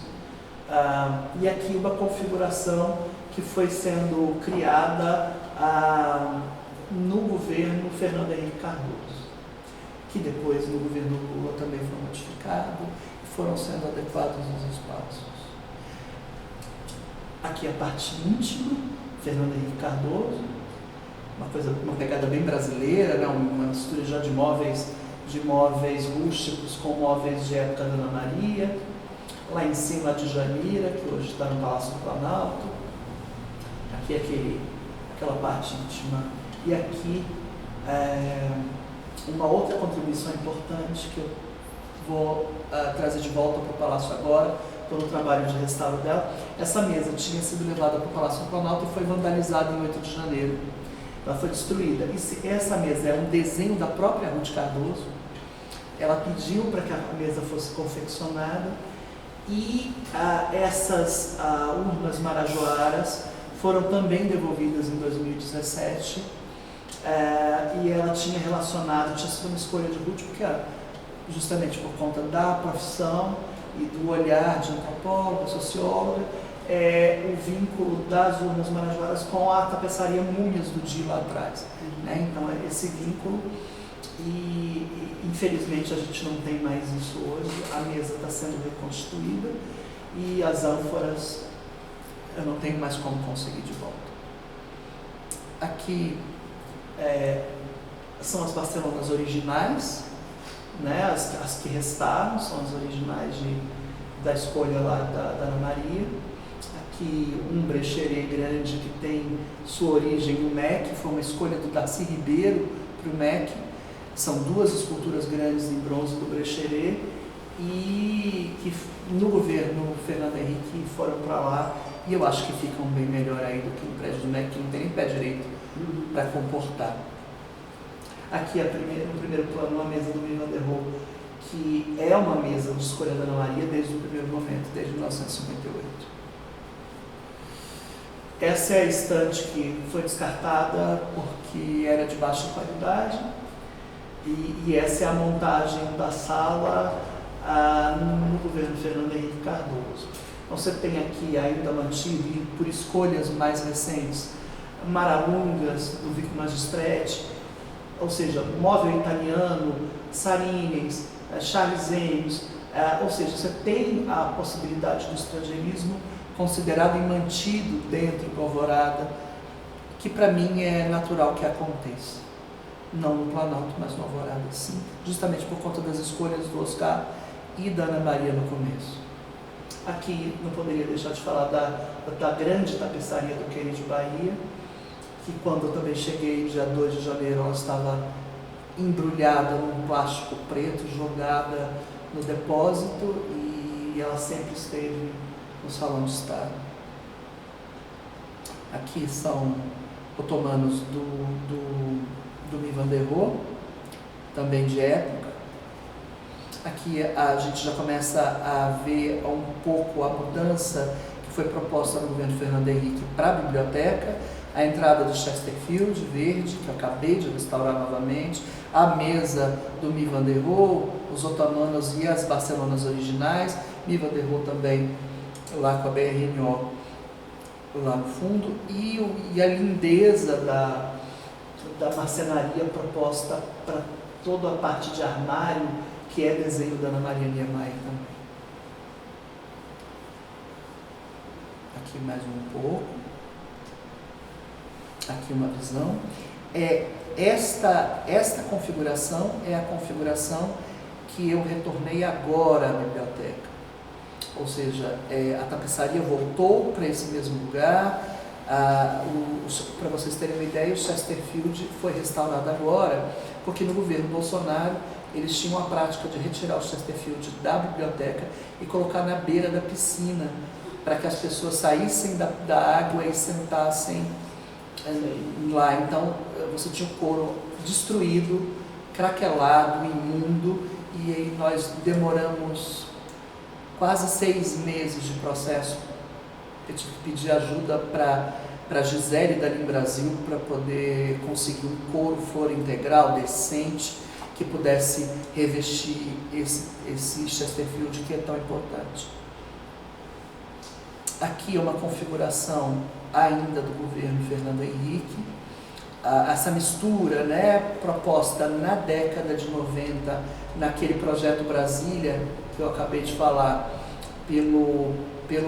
e aqui uma configuração que foi sendo criada no governo Fernando Henrique Cardoso, que depois no governo Lula também foi modificado e foram sendo adequados os espaços. Aqui a parte íntima, Fernando Henrique Cardoso, uma pegada bem brasileira, né? Uma mistura já de móveis rústicos com móveis de época da Ana Maria. Lá em cima a Djanira, que hoje está no Palácio do Planalto. Aqui aquela parte íntima. E aqui uma outra contribuição importante que eu vou trazer de volta para o Palácio agora, pelo trabalho de restauro dela. Essa mesa tinha sido levada para o Palácio do Planalto e foi vandalizada em 8 de janeiro. Ela foi destruída. E essa mesa é um desenho da própria Ruth Cardoso. Ela pediu para que a mesa fosse confeccionada e essas urnas marajoaras foram também devolvidas em 2017 e ela tinha sido uma escolha de Ruth porque justamente por conta da profissão e do olhar de antropóloga, socióloga, o vínculo das urnas marajoaras com a tapeçaria Múmias do Di lá atrás. Né? Então, esse vínculo, e infelizmente a gente não tem mais isso hoje, a mesa está sendo reconstituída e as ânforas eu não tenho mais como conseguir de volta. Aqui são as Barcelonas originais, né? As que restaram são as originais da escolha lá da Ana Maria. Aqui um brecheret grande que tem sua origem no MEC, foi uma escolha do Darcy Ribeiro para o MEC. São duas esculturas grandes em bronze do brecheret e que no governo Fernando Henrique foram para lá e eu acho que ficam bem melhor aí do que no prédio do MEC, que não tem nem pé direito para comportar. Aqui no primeiro plano, uma mesa do Louis Van der Rohe, que é uma mesa de escolha da Ana Maria desde o primeiro momento, desde 1958. Essa é a estante que foi descartada porque era de baixa qualidade e essa é a montagem da sala no governo Fernando Henrique Cardoso. Então você tem aqui ainda mantido, e por escolhas mais recentes, Maralungas, do Vico Magistretti, ou seja, móvel italiano, Sarines, Charles Eames, ou seja, você tem a possibilidade do estrangeirismo considerado e mantido dentro do Alvorada, que para mim é natural que aconteça. Não no Planalto, mas no Alvorada, sim, justamente por conta das escolhas do Oscar e da Ana Maria no começo. Aqui não poderia deixar de falar da grande tapeçaria do Kennedy Bahia, que quando eu também cheguei, dia 2 de janeiro, ela estava embrulhada num plástico preto, jogada no depósito, e ela sempre esteve no salão de estar. Aqui são otomanos do Mi Van der Rohe, também de época. Aqui a gente já começa a ver um pouco a mudança que foi proposta no governo Fernando Henrique para a biblioteca, a entrada do Chesterfield verde, que eu acabei de restaurar novamente, a mesa do Mi Van der Rohe, os otomanos e as Barcelonas originais, Mi Van der Rohe também lá com a BRNO lá no fundo, e a lindeza da marcenaria proposta para toda a parte de armário, que é desenho da Ana Maria Niemeyer também. Aqui mais um pouco. Aqui uma visão. Esta configuração é a configuração que eu retornei agora à biblioteca. Ou seja, a tapeçaria voltou para esse mesmo lugar. Para vocês terem uma ideia, o Chesterfield foi restaurado agora, porque no governo Bolsonaro eles tinham a prática de retirar o Chesterfield da biblioteca e colocar na beira da piscina, para que as pessoas saíssem da água e sentassem lá. Então você tinha o couro destruído, craquelado, imundo, e aí nós demoramos quase 6 meses de processo. Eu tive que pedir ajuda para a Gisele dali em Brasil para poder conseguir um couro flor integral decente que pudesse revestir esse Chesterfield que é tão importante. Aqui é uma configuração ainda do governo Fernando Henrique, essa mistura, né, proposta na década de 90, naquele projeto Brasília, que eu acabei de falar, pelo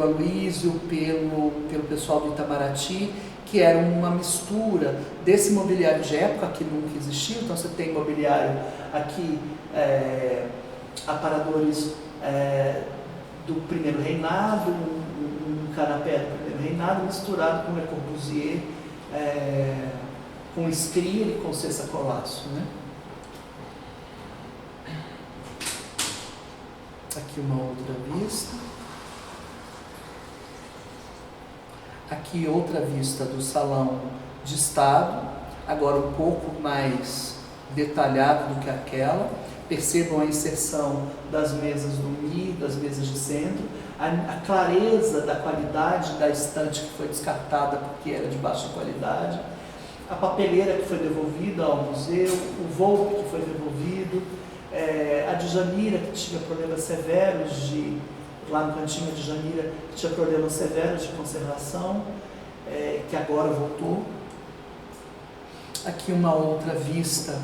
Aloysio, pelo pessoal do Itamaraty, que era uma mistura desse mobiliário de época que nunca existiu. Então você tem mobiliário aqui, aparadores do primeiro reinado, um canapé do primeiro reinado misturado com Le Corbusier, com Scrier e com Cessa Colasso, né? Aqui uma outra vista. Aqui outra vista do salão de estado, agora um pouco mais detalhado do que aquela. Percebam a inserção das mesas do Mi, das mesas de centro, a clareza da qualidade da estante que foi descartada porque era de baixa qualidade, a papeleira que foi devolvida ao museu, o Volpe que foi devolvido, a Djanira que tinha problemas severos lá no cantinho de Djanira, que tinha problemas severos de conservação, que agora voltou. Aqui uma outra vista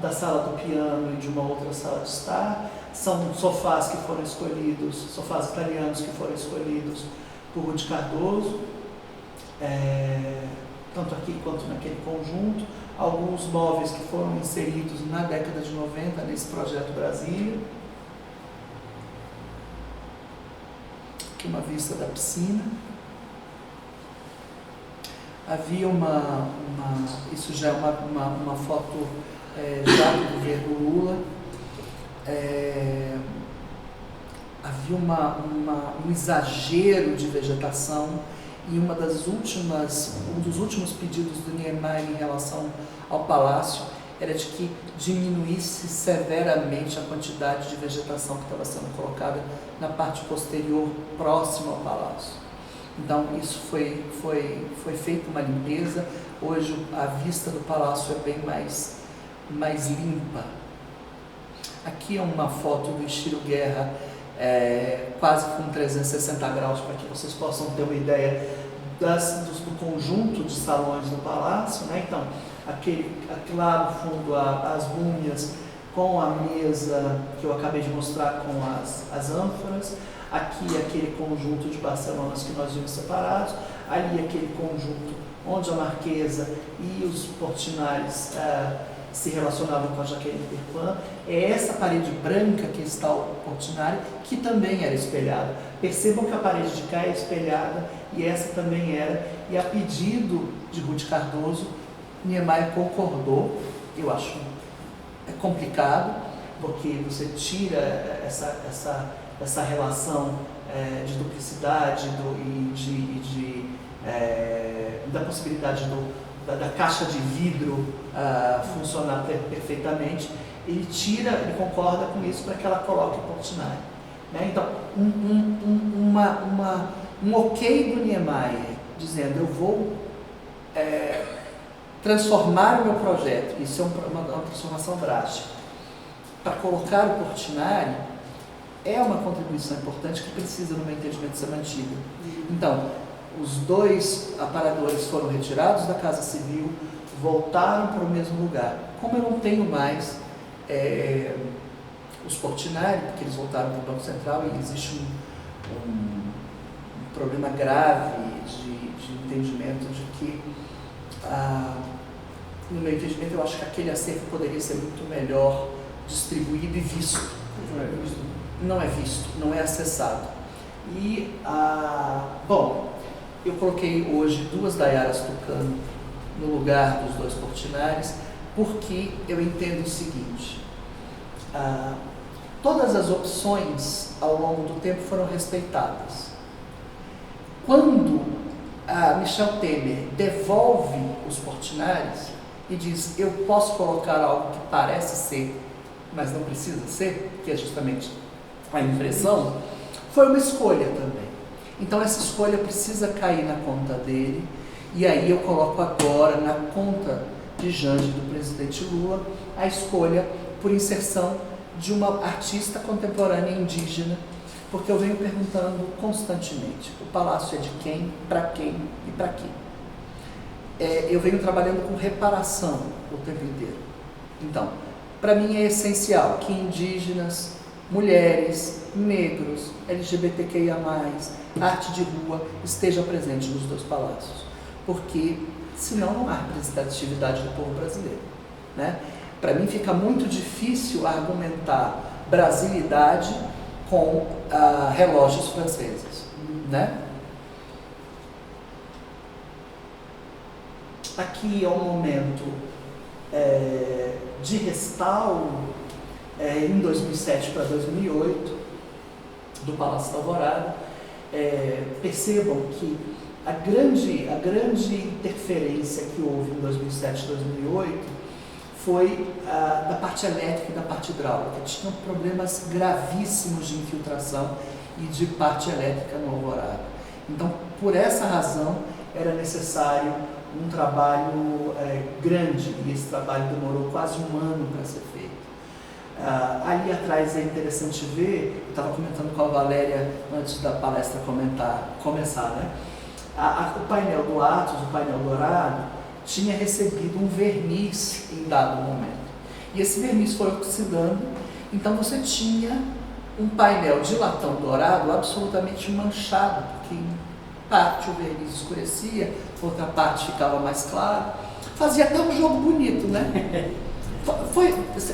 da sala do piano e de uma outra sala de estar. São sofás que foram escolhidos, sofás italianos que foram escolhidos por Rudy Cardoso, tanto aqui quanto naquele conjunto. Alguns móveis que foram inseridos na década de 90 nesse projeto Brasília. Aqui uma vista da piscina. Havia isso já é uma foto já do governo Lula. Havia um exagero de vegetação, e um dos últimos pedidos do Niemeyer em relação ao palácio era de que diminuísse severamente a quantidade de vegetação que estava sendo colocada na parte posterior, próxima ao palácio. Então isso foi feita uma limpeza. Hoje a vista do palácio é bem mais limpa. Aqui é uma foto do estilo Guerra, quase com 360 graus, para que vocês possam ter uma ideia do conjunto de salões do palácio, né? Então, aqui lá no fundo as múmias com a mesa que eu acabei de mostrar com as ânforas, aqui aquele conjunto de Barcelonas que nós vimos separados, ali aquele conjunto onde a Marquesa e os Portinari se relacionavam com a Jaqueline Pepin. É essa parede branca que está o Portinari, que também era espelhada. Percebam que a parede de cá é espelhada e essa também era, e a pedido de Ruth Cardoso, Niemeyer concordou. Eu acho complicado, porque você tira essa relação de duplicidade da possibilidade da caixa de vidro funcionar perfeitamente. Ele concorda com isso para que ela coloque o Portinari. Né? Então, um ok do Niemeyer, dizendo eu vou transformar o meu projeto, isso é uma transformação drástica, para colocar o Portinari, é uma contribuição importante que precisa, no meu entendimento, ser mantida. Então, os dois aparadores foram retirados da Casa Civil, voltaram para o mesmo lugar. Como eu não tenho mais os Portinari, porque eles voltaram para o Banco Central e existe um problema grave de entendimento de que, no meu entendimento, eu acho que aquele acervo poderia ser muito melhor distribuído e visto. Não é visto, não é acessado. E, bom, eu coloquei hoje 2 Dayaras Tucano no lugar dos 2 Portinares, porque eu entendo o seguinte: todas as opções ao longo do tempo foram respeitadas. Quando a Michel Temer devolve os Portinares e diz, eu posso colocar algo que parece ser, mas não precisa ser, que é justamente a impressão, foi uma escolha também. Então essa escolha precisa cair na conta dele, e aí eu coloco agora na conta de Janje, do presidente Lula, a escolha por inserção de uma artista contemporânea indígena, porque eu venho perguntando constantemente, o palácio é de quem, e para quê? Eu venho trabalhando com reparação o tempo inteiro. Então, para mim é essencial que indígenas, mulheres, negros, LGBTQIA+, arte de rua esteja presente nos 2 palácios, porque senão não há representatividade do povo brasileiro, né? Para mim fica muito difícil argumentar brasilidade com relógios franceses, né? Aqui é um momento de restauro em 2007 para 2008 do Palácio da Alvorada. Percebam que a grande interferência que houve em 2007 e 2008 foi da parte elétrica e da parte hidráulica. Tinham problemas gravíssimos de infiltração e de parte elétrica no Alvorada. Então, por essa razão, era necessário um trabalho grande, e esse trabalho demorou quase 1 ano para ser feito. Ali atrás é interessante ver, eu estava comentando com a Valéria antes da palestra começar, né? O painel do Atos, o painel dourado, tinha recebido um verniz em dado momento. E esse verniz foi oxidando, então você tinha um painel de latão dourado absolutamente manchado, porque em parte o verniz escurecia, outra parte ficava mais claro. Fazia até um jogo bonito, né?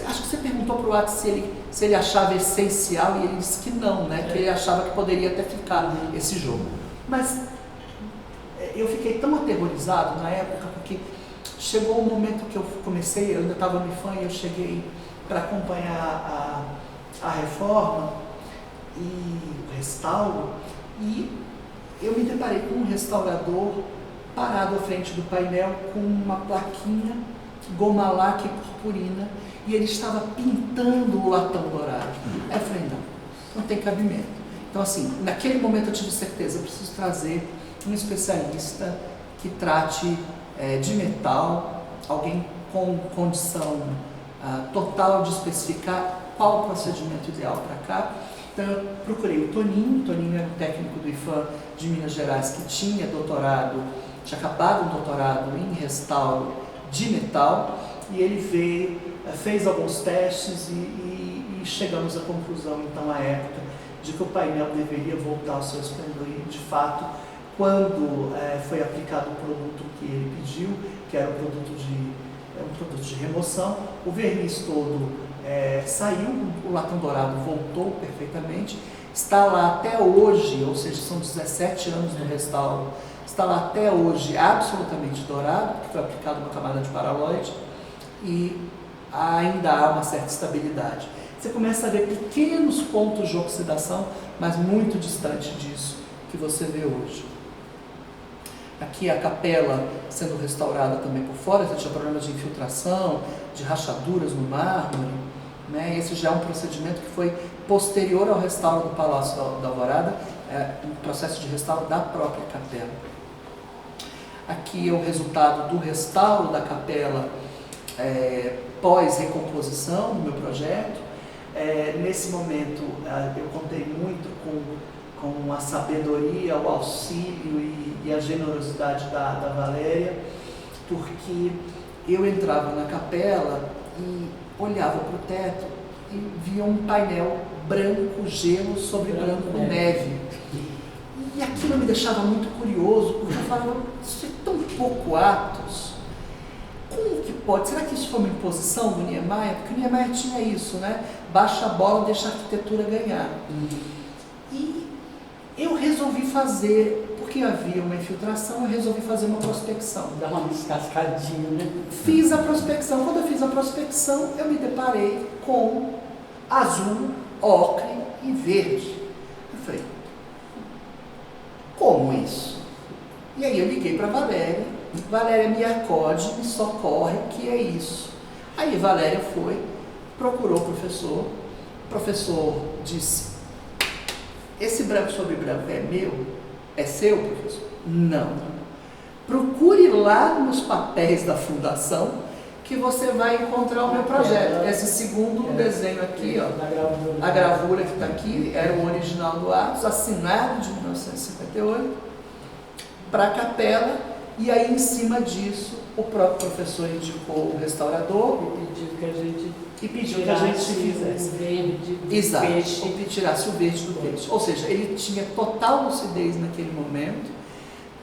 Acho que você perguntou para o Atos se ele achava essencial, e ele disse que não, né? Que ele achava que poderia até ficar esse jogo. Mas eu fiquei tão aterrorizado na época, porque chegou um momento que eu comecei, eu ainda estava no IFAM, e eu cheguei para acompanhar a reforma e o restauro, e eu me deparei com um restaurador parado à frente do painel com uma plaquinha goma laque purpurina, e ele estava pintando o latão dourado. Aí eu falei, não tem cabimento. Então, assim, naquele momento eu tive certeza, eu preciso trazer um especialista que trate de metal, alguém com condição total de especificar qual o procedimento ideal para cá. Então eu procurei o Toninho era um técnico do IFAM de Minas Gerais que tinha acabado um doutorado em restauro de metal, E ele veio, fez alguns testes e chegamos à conclusão, então, à época, de que o painel deveria voltar ao seu esplendor. E, de fato, quando foi aplicado o produto que ele pediu, que era um produto de remoção, o verniz todo saiu, o latão dourado voltou perfeitamente, está lá até hoje, ou seja, são 17 anos do restauro, está lá até hoje absolutamente dourado, porque foi aplicado uma camada de paraloide e ainda há uma certa estabilidade. Você começa a ver pequenos pontos de oxidação, mas muito distante disso que você vê hoje. Aqui a capela sendo restaurada também por fora, você tinha problemas de infiltração, de rachaduras no mármore, né? Esse já é um procedimento que foi posterior ao restauro do Palácio da Alvorada, um processo de restauro da própria capela. Aqui é o resultado do restauro da capela pós-recomposição do meu projeto. Nesse momento eu contei muito com a sabedoria, o auxílio e a generosidade da Valéria, porque eu entrava na capela e olhava para o teto e via um painel branco, gelo sobre branco, neve. E aquilo me deixava muito curioso, porque eu falava, isso é tão pouco Atos, como que pode? Será que isso foi uma imposição do Niemeyer? Porque o Niemeyer tinha isso, né? Baixa a bola, deixa a arquitetura ganhar. E eu resolvi fazer, porque havia uma infiltração, eu resolvi fazer uma prospecção.
Dá uma descascadinha, né?
Fiz a prospecção. Quando eu fiz a prospecção, eu me deparei com azul, ocre e verde. Eu falei, como isso? E aí eu liguei para Valéria, Valéria me acode, me socorre, que é isso. Aí Valéria foi, procurou o professor disse, esse branco sobre branco é meu? É seu, professor? Não. Procure lá nos papéis da fundação que você vai encontrar o meu projeto. Esse segundo desenho aqui, ó, a gravura que está aqui, era o original do Atos, assinado de 1958, para a capela, e aí em cima disso o próprio professor indicou o restaurador
e pediu que a gente
fizesse
o verde do
exato,
peixe.
que tirasse o verde do peixe. Ou seja, ele tinha total lucidez naquele momento,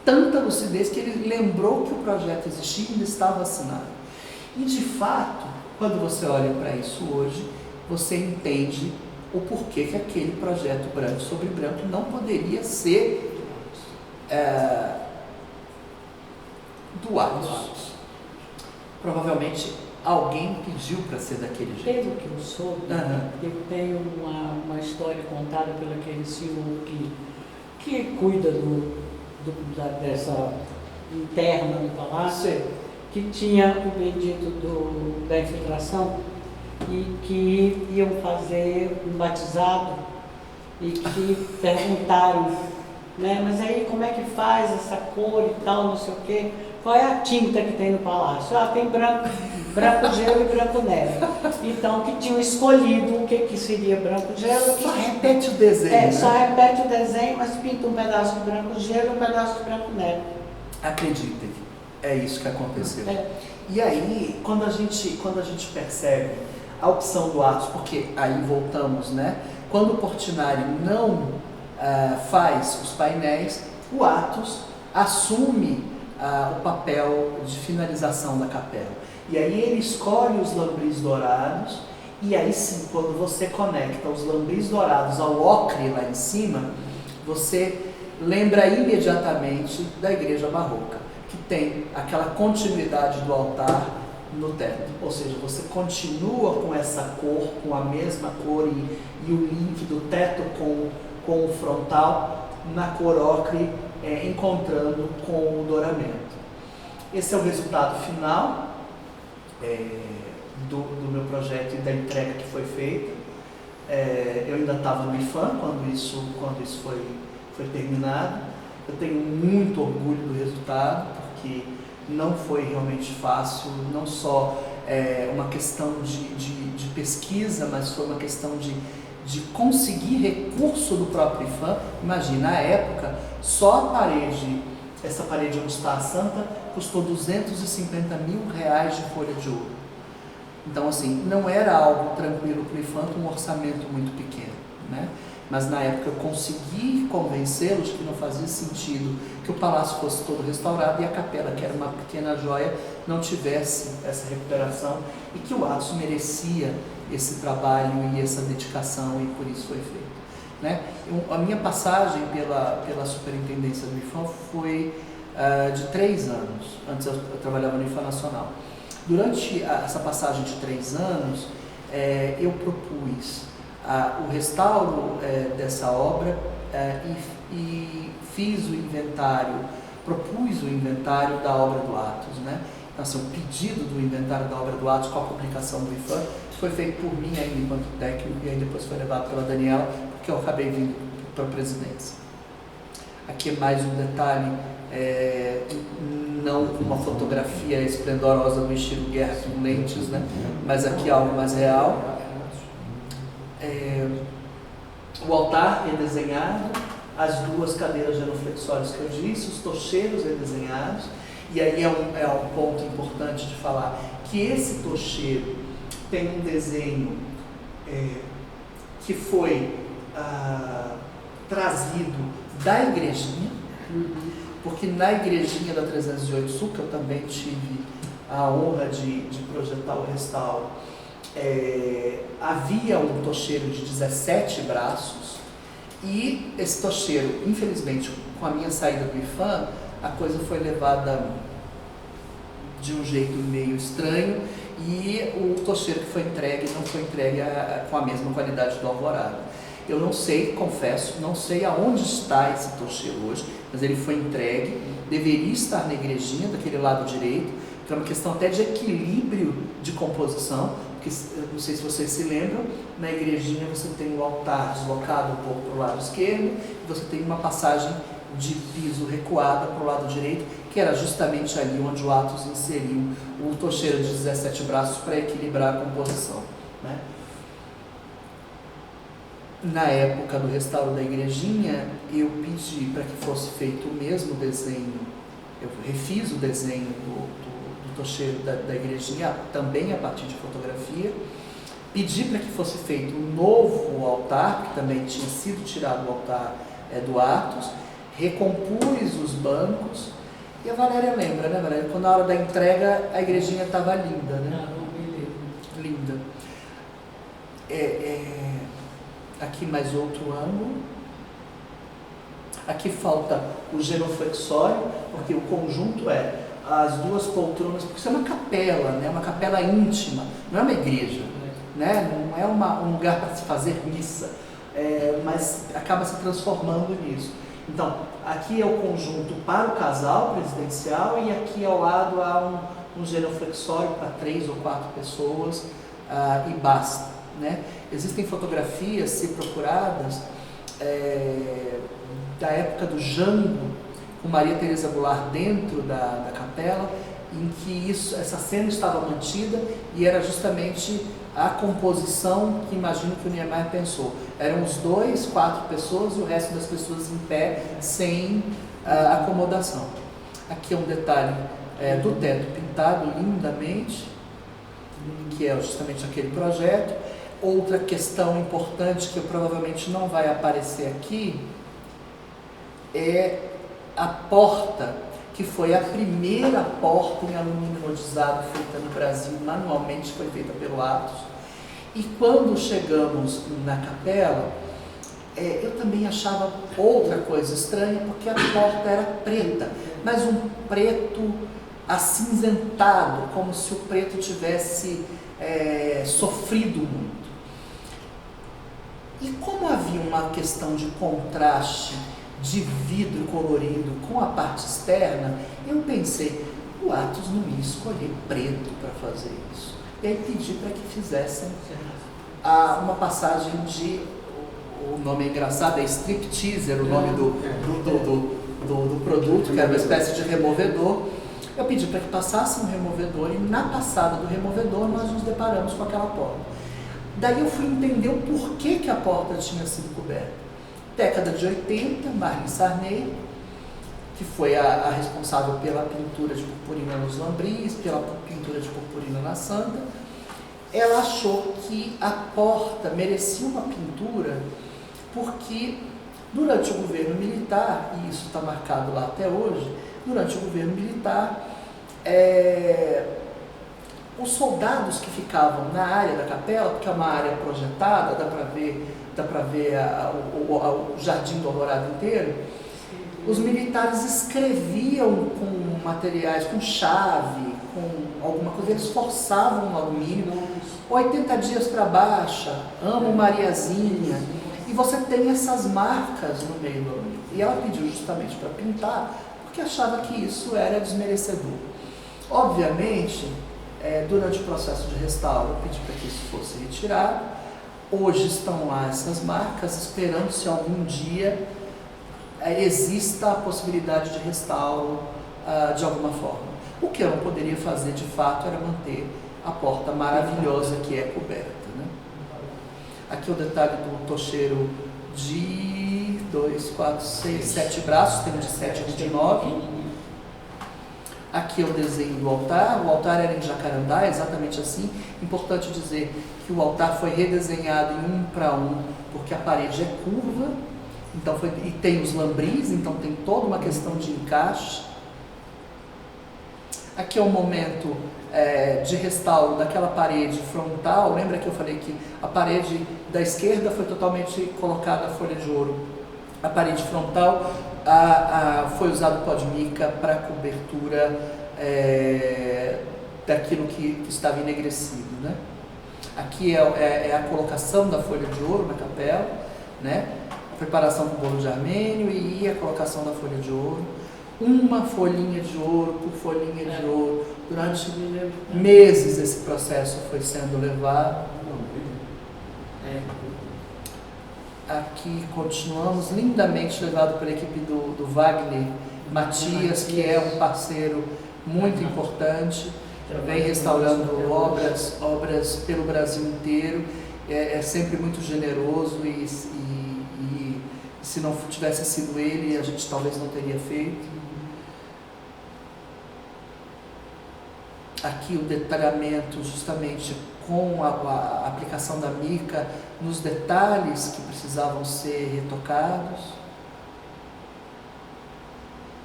tanta lucidez que ele lembrou que o projeto existia e ainda estava assinado. E de fato, quando você olha para isso hoje, você entende o porquê que aquele projeto branco sobre branco não poderia ser do Atos. Provavelmente alguém pediu para ser daquele jeito.
Pelo que eu soube, eu tenho uma história contada pelo aquele senhor que cuida dessa interna do palácio.
Sim.
Que tinha o bendito da infiltração e que iam fazer um batizado e que perguntaram, né, mas aí como é que faz essa cor e tal, não sei o quê, qual é a tinta que tem no palácio? Tem branco gelo e branco neve. Então, que tinham escolhido o que seria branco gelo.
Só repete o desenho.
Só repete o desenho, mas pinta um pedaço de branco gelo e um pedaço de branco neve.
Acreditem. É isso que aconteceu. E aí, quando a gente percebe a opção do Atos, porque aí voltamos, né? Quando o Portinari não faz os painéis, o Atos assume o papel de finalização da capela. E aí ele escolhe os lambris dourados, e aí sim, quando você conecta os lambris dourados ao ocre lá em cima, você lembra imediatamente da igreja barroca, que tem aquela continuidade do altar no teto, ou seja, você continua com essa cor, com a mesma cor e o link do teto com o frontal na cor ocre, encontrando com o douramento. Esse é o resultado final do meu projeto e da entrega que foi feita. Eu ainda estava no IFAM quando isso foi terminado. Eu tenho muito orgulho do resultado, porque não foi realmente fácil, não só uma questão de pesquisa, mas foi uma questão de conseguir recurso do próprio IFAM. Imagina, na época, só essa parede onde está a Santa, custou R$250 mil de folha de ouro. Então, assim, não era algo tranquilo para o IPHAN com um orçamento muito pequeno, né? Mas na época eu consegui convencê-los que não fazia sentido que o palácio fosse todo restaurado e a capela, que era uma pequena joia, não tivesse essa recuperação e que o Atos merecia esse trabalho e essa dedicação e por isso foi feito, né? A minha passagem pela superintendência do IPHAN foi de 3 anos. Antes eu trabalhava no IPHAN Nacional. Durante essa passagem de 3 anos, eu propus o restauro dessa obra e fiz o inventário, propus o inventário da obra do Atos, né? Então, assim, o pedido do inventário da obra do Atos com a publicação do IPHAN foi feito por mim ainda enquanto técnico e aí depois foi levado pela Daniela, porque eu acabei vindo para a presidência. Aqui é mais um detalhe, não uma fotografia esplendorosa do estilo Guerra com lentes, né? Mas aqui é algo mais real. O altar redesenhado, as 2 cadeiras genuflexórias que eu disse, os tocheiros redesenhados, e aí é um ponto importante de falar que esse tocheiro tem um desenho que foi trazido da igrejinha, porque na igrejinha da 308 Sul, que eu também tive a honra de projetar o restauro, havia um tocheiro de 17 braços e esse tocheiro, infelizmente, com a minha saída do IPHAN, a coisa foi levada de um jeito meio estranho e o tocheiro que foi entregue não foi entregue com a mesma qualidade do Alvorada. Eu não sei, confesso, não sei aonde está esse tocheiro hoje, mas ele foi entregue, deveria estar na igrejinha daquele lado direito, que é uma questão até de equilíbrio de composição, porque não sei se vocês se lembram, na igrejinha você tem o altar deslocado um pouco para o lado esquerdo, e você tem uma passagem de piso recuada para o lado direito, que era justamente ali onde o Atos inseriu o tocheiro de 17 braços para equilibrar a composição, né? Na época do restauro da igrejinha, eu pedi para que fosse feito o mesmo desenho, eu refiz o desenho do tocheiro da igrejinha, também a partir de fotografia, pedi para que fosse feito um novo altar, que também tinha sido tirado o altar do Atos, recompus os bancos, e a Valéria lembra, né, Valéria? Quando na hora da entrega a igrejinha estava linda, né? Linda. Aqui mais outro ângulo. Aqui falta o genuflexório, porque o conjunto as 2 poltronas, porque isso é uma capela, né? Uma capela íntima, não é uma igreja, né? Não é um lugar para se fazer missa, mas acaba se transformando nisso. Então, aqui é o conjunto para o casal presidencial e aqui ao lado há um genuflexório para 3 ou 4 pessoas e basta, né? Existem fotografias, se procuradas, da época do Jango, com Maria Teresa Goulart dentro da capela, em que essa cena estava mantida e era justamente a composição que imagino que o Niemeyer pensou. Eram os 2, 4 pessoas e o resto das pessoas em pé, sem acomodação. Aqui é um detalhe do teto pintado lindamente, que é justamente aquele projeto. Outra questão importante que provavelmente não vai aparecer aqui é a porta, que foi a primeira porta em alumínio anodizado feita no Brasil, manualmente foi feita pelo Atos. E quando chegamos na capela, eu também achava outra coisa estranha, porque a porta era preta, mas um preto acinzentado, como se o preto tivesse sofrido muito. E como havia uma questão de contraste de vidro colorido com a parte externa, eu pensei, o Atos não ia escolher preto para fazer isso. E aí pedi para que fizessem uma passagem o nome é engraçado, é stripteaser, o nome do produto, que era uma espécie de removedor. Eu pedi para que passassem um removedor e na passada do removedor nós nos deparamos com aquela porta. Daí eu fui entender o porquê que a porta tinha sido coberta. Década de 80, Marlene Sarney, que foi a responsável pela pintura de purpurina nos lambris, pela pintura de purpurina na Santa, ela achou que a porta merecia uma pintura porque durante o governo militar, e isso está marcado lá até hoje, durante o governo militar, os soldados que ficavam na área da capela, porque é uma área projetada, dá para ver o Jardim do Alvorada inteiro, os militares escreviam com materiais, com chave, com alguma coisa, eles forçavam o alumínio, 80 dias para baixa, amo Mariazinha, e você tem essas marcas no meio do alumínio. E ela pediu justamente para pintar, porque achava que isso era desmerecedor. Obviamente, durante o processo de restauro, eu pedi para que isso fosse retirado. Hoje estão lá essas marcas, esperando se algum dia exista a possibilidade de restauro de alguma forma. O que eu não poderia fazer de fato era manter a porta maravilhosa que é coberta, né? Aqui o detalhe do tocheiro de 2, 4, 6, 7 braços, tem de 7 a 29. Aqui é o desenho do altar. O altar era em jacarandá, exatamente assim. Importante dizer que o altar foi redesenhado em 1 para 1, porque a parede é curva, então e tem os lambris, então tem toda uma questão de encaixe. Aqui é o momento de restauro daquela parede frontal. Lembra que eu falei que a parede da esquerda foi totalmente colocada a folha de ouro. A parede frontal foi usado pó de mica para cobertura daquilo que estava enegrecido, né? Aqui é a colocação da folha de ouro na capela, né? A preparação do bolo de armênio e a colocação da folha de ouro. Uma folhinha de ouro por folhinha de ouro. Durante meses esse processo foi sendo levado. Aqui continuamos, lindamente levado pela equipe do Wagner Matias, que é um parceiro muito importante, vem restaurando obras pelo Brasil inteiro, é sempre muito generoso e se não tivesse sido ele, a gente talvez não teria feito. Aqui o detalhamento justamente com a aplicação da mica nos detalhes que precisavam ser retocados.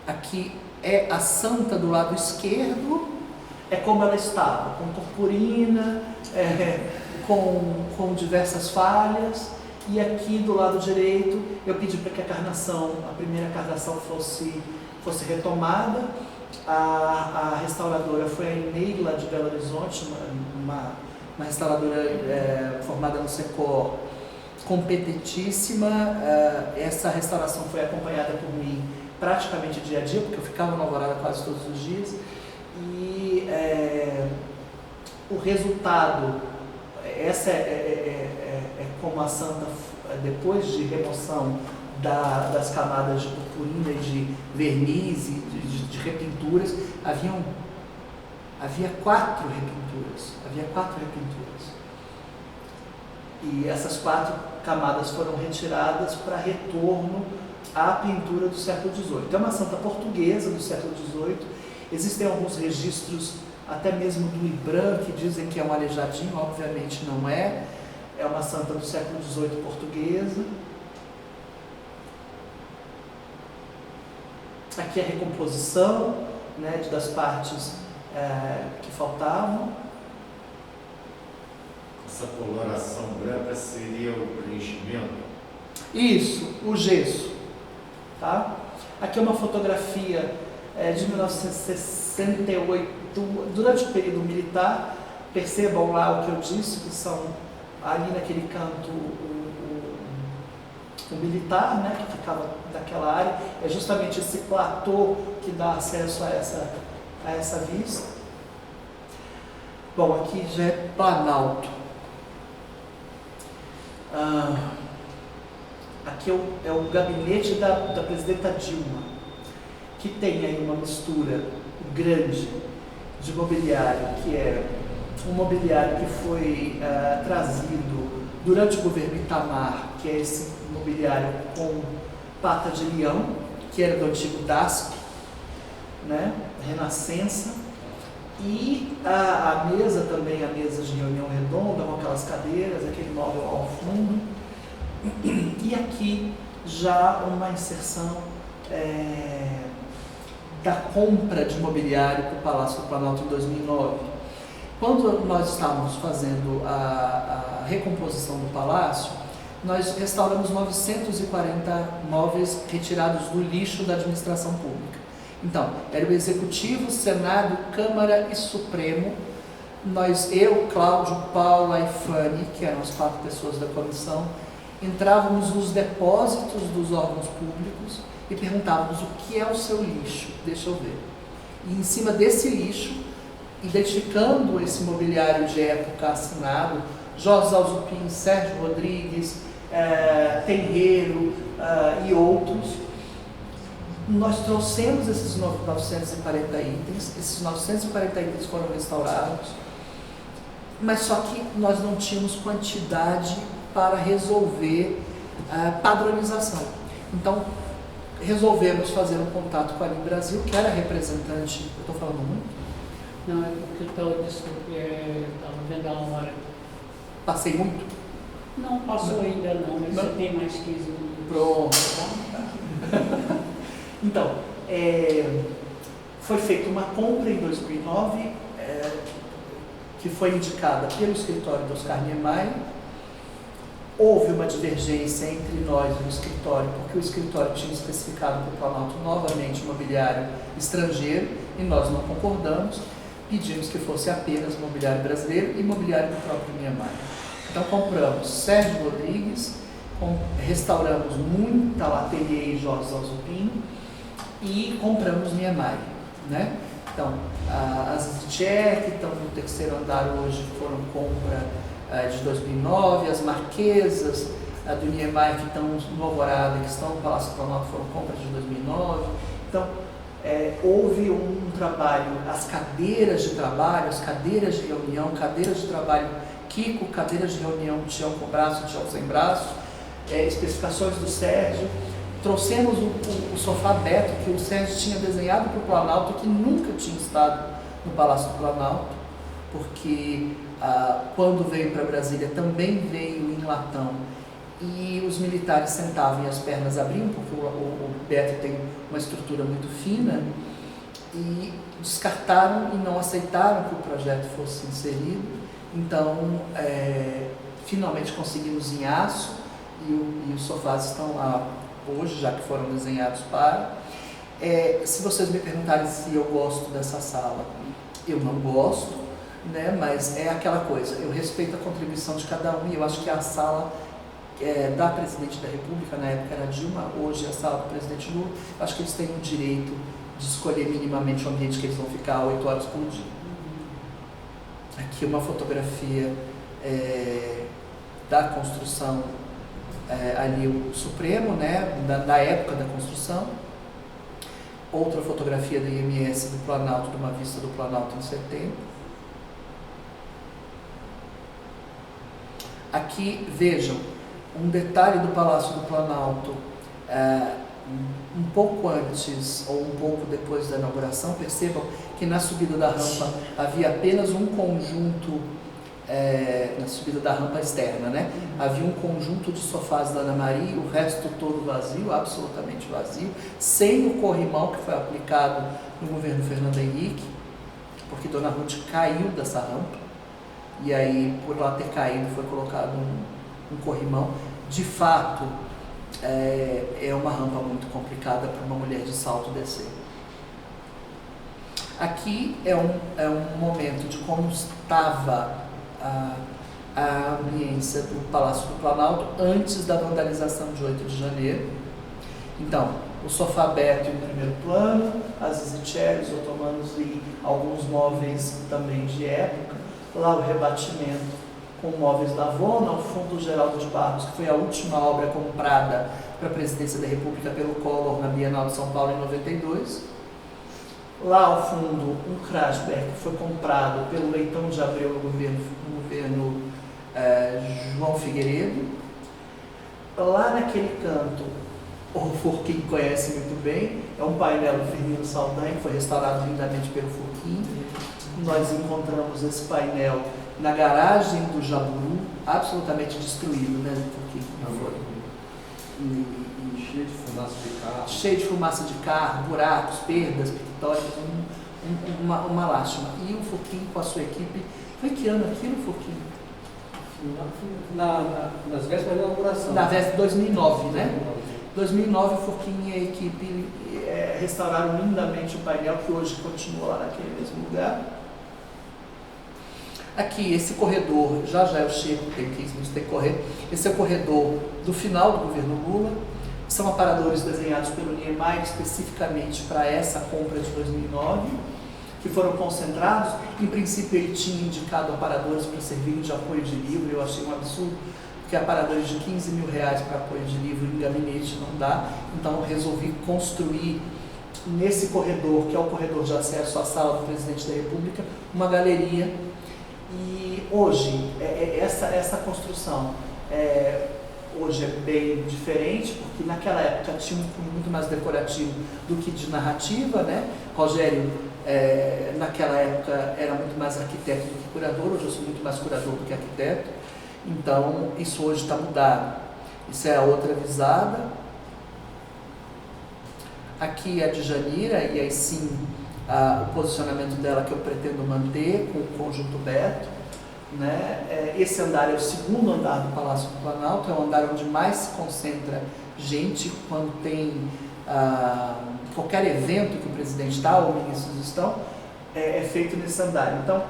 Aqui é a santa do lado esquerdo, é como ela estava, com purpurina, com diversas falhas. E aqui do lado direito eu pedi para que a primeira carnação fosse retomada. A restauradora foi a Ineila de Belo Horizonte, uma restauradora formada no Secor, competentíssima. Essa restauração foi acompanhada por mim praticamente dia a dia, porque eu ficava na Alvorada quase todos os dias. E o resultado, essa é como a santa, depois de remoção das camadas de purpurina e de verniz e de repinturas, havia 4 repinturas. E essas 4 camadas foram retiradas para retorno à pintura do século XVIII. É uma santa portuguesa do século XVIII. Existem alguns registros, até mesmo do Ibram, que dizem que é um aleijadinho, obviamente não é. É uma santa do século XVIII portuguesa. Aqui a recomposição, né, das partes que faltavam.
Essa coloração branca seria o preenchimento?
Isso, o gesso. Tá? Aqui é uma fotografia de 1968, durante o período militar. Percebam lá o que eu disse, que são ali naquele canto o militar, né, que ficava daquela área. É justamente esse platô que dá acesso a essa vista. Bom, aqui já é Planalto. Aqui é o gabinete da presidenta Dilma, que tem aí uma mistura grande de mobiliário, que é um mobiliário que foi trazido durante o governo Itamar, que é esse mobiliário com pata de leão, que era do antigo DASP, né? Renascença. E a mesa também, a mesa de reunião redonda, com aquelas cadeiras, aquele móvel ao fundo. E aqui já uma inserção da compra de mobiliário para o Palácio do Planalto em 2009. Quando nós estávamos fazendo a recomposição do palácio, nós restauramos 940 móveis retirados do lixo da administração pública. Então, era o Executivo, Senado, Câmara e Supremo. Eu, Cláudio, Paula e Fanny, que eram as 4 pessoas da comissão, entrávamos nos depósitos dos órgãos públicos e perguntávamos o que é o seu lixo, deixa eu ver. E em cima desse lixo, identificando esse mobiliário de época assinado, Jorge Alzupin, Sérgio Rodrigues, Tenreiro e outros, nós trouxemos esses 940 itens, esses 940 itens foram restaurados, mas só que nós não tínhamos quantidade para resolver a padronização. Então, resolvemos fazer um contato com a Aline Brasil, que era representante, eu estou falando muito?
Não, é porque eu estava vendo a hora.
Passei muito?
Não, passou ainda não, mas você tem mais 15 minutos.
Pronto. Tá? Então, foi feita uma compra em 2009, que foi indicada pelo escritório do Oscar Niemeyer. Houve uma divergência entre nós e o escritório, porque o escritório tinha especificado para o Planalto novamente mobiliário estrangeiro, e nós não concordamos. Pedimos que fosse apenas mobiliário brasileiro e mobiliário do próprio Niemeyer. Então compramos Sérgio Rodrigues, restauramos muita Latelier e Jorge Alzupin e compramos Niemeyer, né? Então, as EasyChair, que estão no terceiro andar hoje, foram compra de 2009, as Marquesas do Niemeyer, que estão no Alvorada, que estão no Palácio do Planalto, foram compras de 2009. Então, houve um trabalho, as cadeiras de trabalho, as cadeiras de reunião, cadeiras de trabalho Kiko, cadeiras de reunião Tião com braço, Tião sem braço, especificações do Sérgio. Trouxemos o sofá Beto, que o Sérgio tinha desenhado para o Planalto, que nunca tinha estado no Palácio do Planalto, porque quando veio para Brasília também veio em latão, e os militares sentavam e as pernas abriam, porque o Beto tem uma estrutura muito fina, e descartaram e não aceitaram que o projeto fosse inserido. Então, finalmente conseguimos em aço, e os sofás estão lá hoje, já que foram desenhados para. Se vocês me perguntarem se eu gosto dessa sala, eu não gosto, né? Mas é aquela coisa, eu respeito a contribuição de cada um, e eu acho que a sala da Presidente da República, na época era Dilma, hoje é a sala do Presidente Lula, eu acho que eles têm o direito de escolher minimamente o ambiente que eles vão ficar 8 horas por dia. Aqui uma fotografia da construção, ali o Supremo, né, da época da construção. Outra fotografia da IMS do Planalto, de uma vista do Planalto em setembro. Aqui, vejam, um detalhe do Palácio do Planalto, um pouco antes ou um pouco depois da inauguração. Percebam que na subida da rampa havia apenas um conjunto, na subida da rampa externa, né? Havia um conjunto de sofás da Ana Maria, o resto todo vazio, absolutamente vazio, sem o corrimão que foi aplicado no governo Fernando Henrique, porque Dona Ruth caiu dessa rampa, e aí, por lá ter caído, foi colocado um corrimão. De fato, é uma rampa muito complicada para uma mulher de salto descer. Aqui é um momento de como estava a ambiência do Palácio do Planalto antes da vandalização de 8 de janeiro. Então, o sofá Beto em primeiro plano, as EasyChair, os otomanos e alguns móveis também de época. Lá o rebatimento com móveis da Avon, ao fundo Geraldo de Barros, que foi a última obra comprada para a Presidência da República pelo Collor na Bienal de São Paulo em 92. Lá ao fundo, um Krasberg que foi comprado pelo Leitão de Abreu no governo João Figueiredo. Lá naquele canto, o Furquim conhece muito bem, é um painel do Firmino Saldanha, que foi restaurado lindamente pelo Furquim. nós encontramos esse painel na garagem do Jaburu, absolutamente destruído, né?
Cheio de fumaça de carro.
Cheio de fumaça de carro, buracos, perdas, pictórias, uma lástima. E o Furquim com a sua equipe, foi que ano aquilo, Furquim?
Nas vésperas da inauguração.
Na véspera de 2009, né? 2009, o Furquim e a equipe restauraram lindamente o painel, que hoje continua lá naquele mesmo lugar. Aqui, esse corredor, já eu chego, tem 15 minutos, tem que correr. Esse é o corredor do final do governo Lula. São aparadores desenhados pelo Niemeyer especificamente para essa compra de 2009, que foram concentrados. Em princípio, ele tinha indicado aparadores para servirem de apoio de livro. Eu achei um absurdo, porque aparadores de 15 mil reais para apoio de livro em gabinete não dá. Então, eu resolvi construir nesse corredor, que é o corredor de acesso à sala do Presidente da República, uma galeria. E hoje, essa construção hoje é bem diferente, porque naquela época tinha um cunho muito mais decorativo do que de narrativa, né? Rogério, naquela época, era muito mais arquiteto do que curador. Hoje eu sou muito mais curador do que arquiteto. Então, isso hoje está mudado. Isso é a outra visada. Aqui é a Djanira, e aí sim o posicionamento dela que eu pretendo manter com o Conjunto Beto, né? Esse andar é o segundo andar do Palácio do Planalto, é o andar onde mais se concentra gente quando tem qualquer evento que o presidente está ou ministros estão, é feito nesse andar. Então,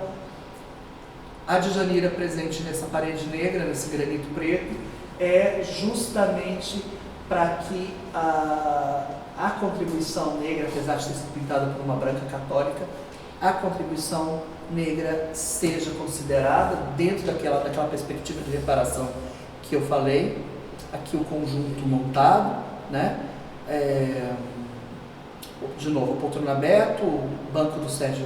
a Djanira presente nessa parede negra, nesse granito preto, é justamente para que a contribuição negra, apesar de ter sido pintada por uma branca católica, a contribuição negra seja considerada dentro daquela perspectiva de reparação que eu falei. Aqui o conjunto montado, né? De novo, o poltrona aberto, o banco do Sérgio,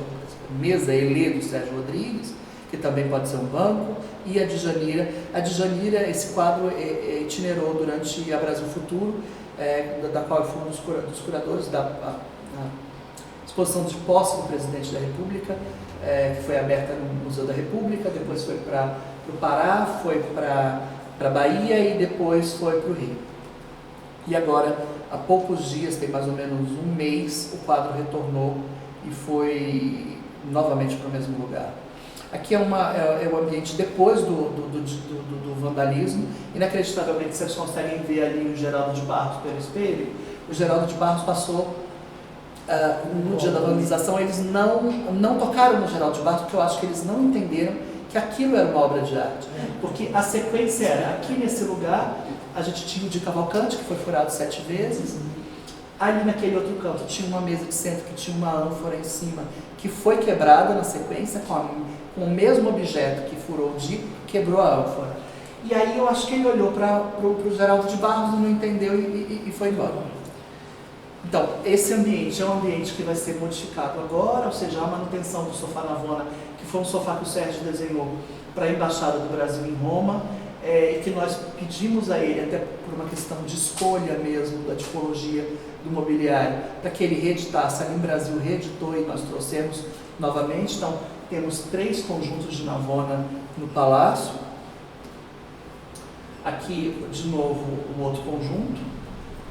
mesa Elê do Sérgio Rodrigues, que também pode ser um banco, e a Djanira. A Djanira, esse quadro itinerou durante a Brasil Futuro, da qual eu fui um dos curadores da exposição de posse do Presidente da República, que foi aberta no Museu da República, depois foi para o Pará, foi para Bahia e depois foi para o Rio. E agora, há poucos dias, tem mais ou menos um mês, o quadro retornou e foi novamente para o mesmo lugar. Aqui é o ambiente depois do vandalismo. Inacreditavelmente, vocês conseguem ver ali o Geraldo de Barros pelo espelho. O Geraldo de Barros passou, no dia da vandalização, eles não tocaram no Geraldo de Barros, porque eu acho que eles não entenderam que aquilo era uma obra de arte. Porque a sequência era, aqui nesse lugar, a gente tinha o de Cavalcante, que foi furado 7 vezes. Ali naquele outro canto tinha uma mesa de centro que tinha uma ânfora em cima, que foi quebrada na sequência, com o mesmo objeto que furou o Di, quebrou a ânfora. E aí eu acho que ele olhou para o Geraldo de Barros, não entendeu e foi embora. Então, esse ambiente é um ambiente que vai ser modificado agora, ou seja, a manutenção do sofá Navona, que foi um sofá que o Sérgio desenhou para a Embaixada do Brasil em Roma, e que nós pedimos a ele, até por uma questão de escolha mesmo, da tipologia do mobiliário, para que ele reeditasse. Ali em Brasil reeditou e nós trouxemos novamente. Então, temos 3 conjuntos de Navona no Palácio. Aqui, de novo, um outro conjunto,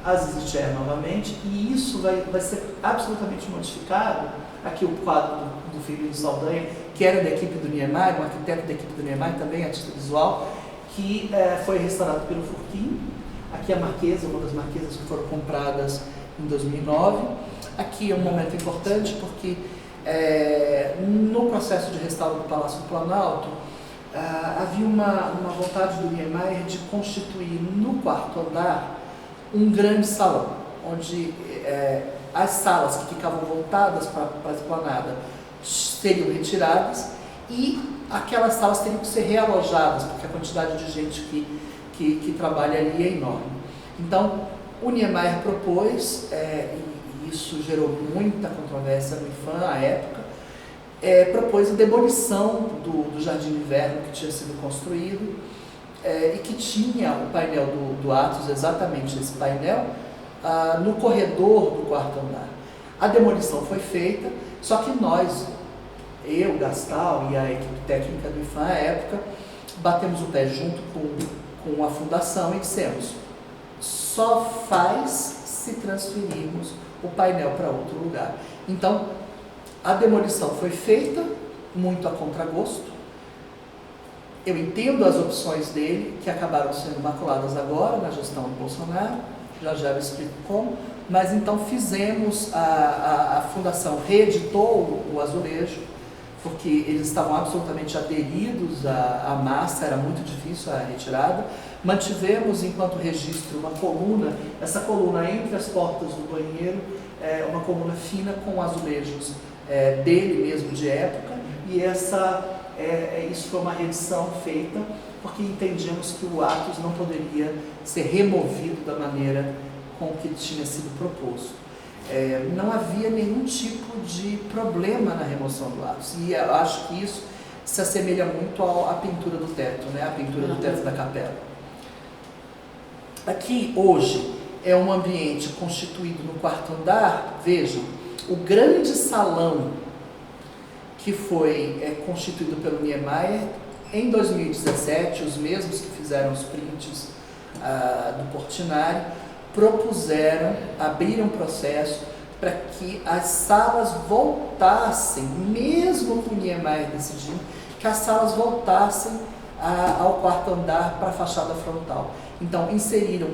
Aziz Cher novamente, e isso vai ser absolutamente modificado. Aqui o quadro do Firmino Saldanha, que era da equipe do Niemeyer, um arquiteto da equipe do Niemeyer, também artista visual, que foi restaurado pelo Furquim. Aqui a Marquesa, uma das marquesas que foram compradas em 2009. Aqui é um momento importante porque no processo de restauro do Palácio do Planalto havia uma vontade do Niemeyer de constituir no 4º andar um grande salão, onde as salas que ficavam voltadas para a esplanada seriam retiradas e aquelas salas teriam que ser realojadas, porque a quantidade de gente que trabalha ali é enorme. Então, o Niemeyer propôs, e isso gerou muita controvérsia no IFAM à época, propôs a demolição do Jardim de Inverno que tinha sido construído e que tinha o painel do Atos, exatamente esse painel, no corredor do 4º andar. A demolição foi feita, só que nós, eu, Gastal e a equipe técnica do IFAM à época, batemos o pé junto com a fundação e dissemos: só faz se transferirmos o painel para outro lugar. Então, a demolição foi feita, muito a contragosto. Eu entendo as opções dele, que acabaram sendo maculadas agora na gestão do Bolsonaro, já eu explico como, mas então fizemos, a fundação reeditou o azulejo, porque eles estavam absolutamente aderidos à massa, era muito difícil a retirada. Mantivemos, enquanto registro, uma coluna, essa coluna entre as portas do banheiro, uma coluna fina com azulejos dele mesmo, de época, e isso foi uma reedição feita, porque entendíamos que o Atos não poderia ser removido da maneira com que tinha sido proposto. Não havia nenhum tipo de problema na remoção do Atos, e eu acho que isso se assemelha muito à pintura do teto, né? A pintura do teto da capela. Aqui, hoje, é um ambiente constituído no quarto andar. Vejam, o grande salão que foi constituído pelo Niemeyer em 2017, os mesmos que fizeram os prints do Portinari, propuseram, abriram processo para que as salas voltassem, mesmo com o Niemeyer decidindo, que as salas voltassem ao quarto andar para a fachada frontal. Então, inseriram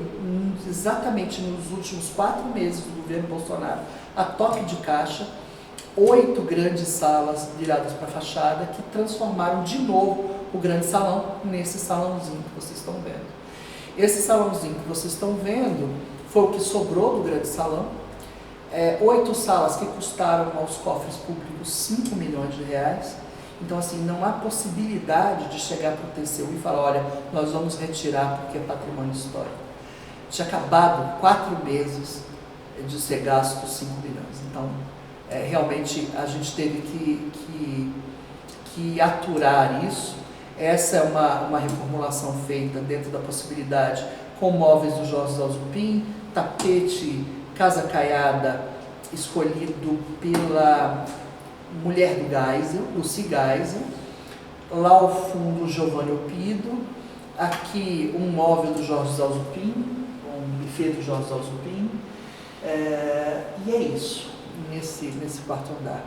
exatamente nos últimos 4 meses do governo Bolsonaro, a toque de caixa, 8 grandes salas viradas para a fachada, que transformaram de novo o grande salão nesse salãozinho que vocês estão vendo. Esse salãozinho que vocês estão vendo foi o que sobrou do grande salão. 8 salas que custaram aos cofres públicos 5 milhões de reais. Então, assim, não há possibilidade de chegar para o TCU e falar: olha, nós vamos retirar porque é patrimônio histórico. Tinha acabado 4 meses de ser gasto 5 milhões. Então, realmente a gente teve que aturar isso. Essa é uma reformulação feita dentro da possibilidade, com móveis do Jorge Zalzupin, tapete Casa Caiada, escolhido pela mulher do Geisel, Lucy Geisel. Lá ao fundo, Giovanni Opido. Aqui, um móvel do Jorge Zalzupin, um buffet do Jorge Zalzupin. E é isso, nesse quarto andar.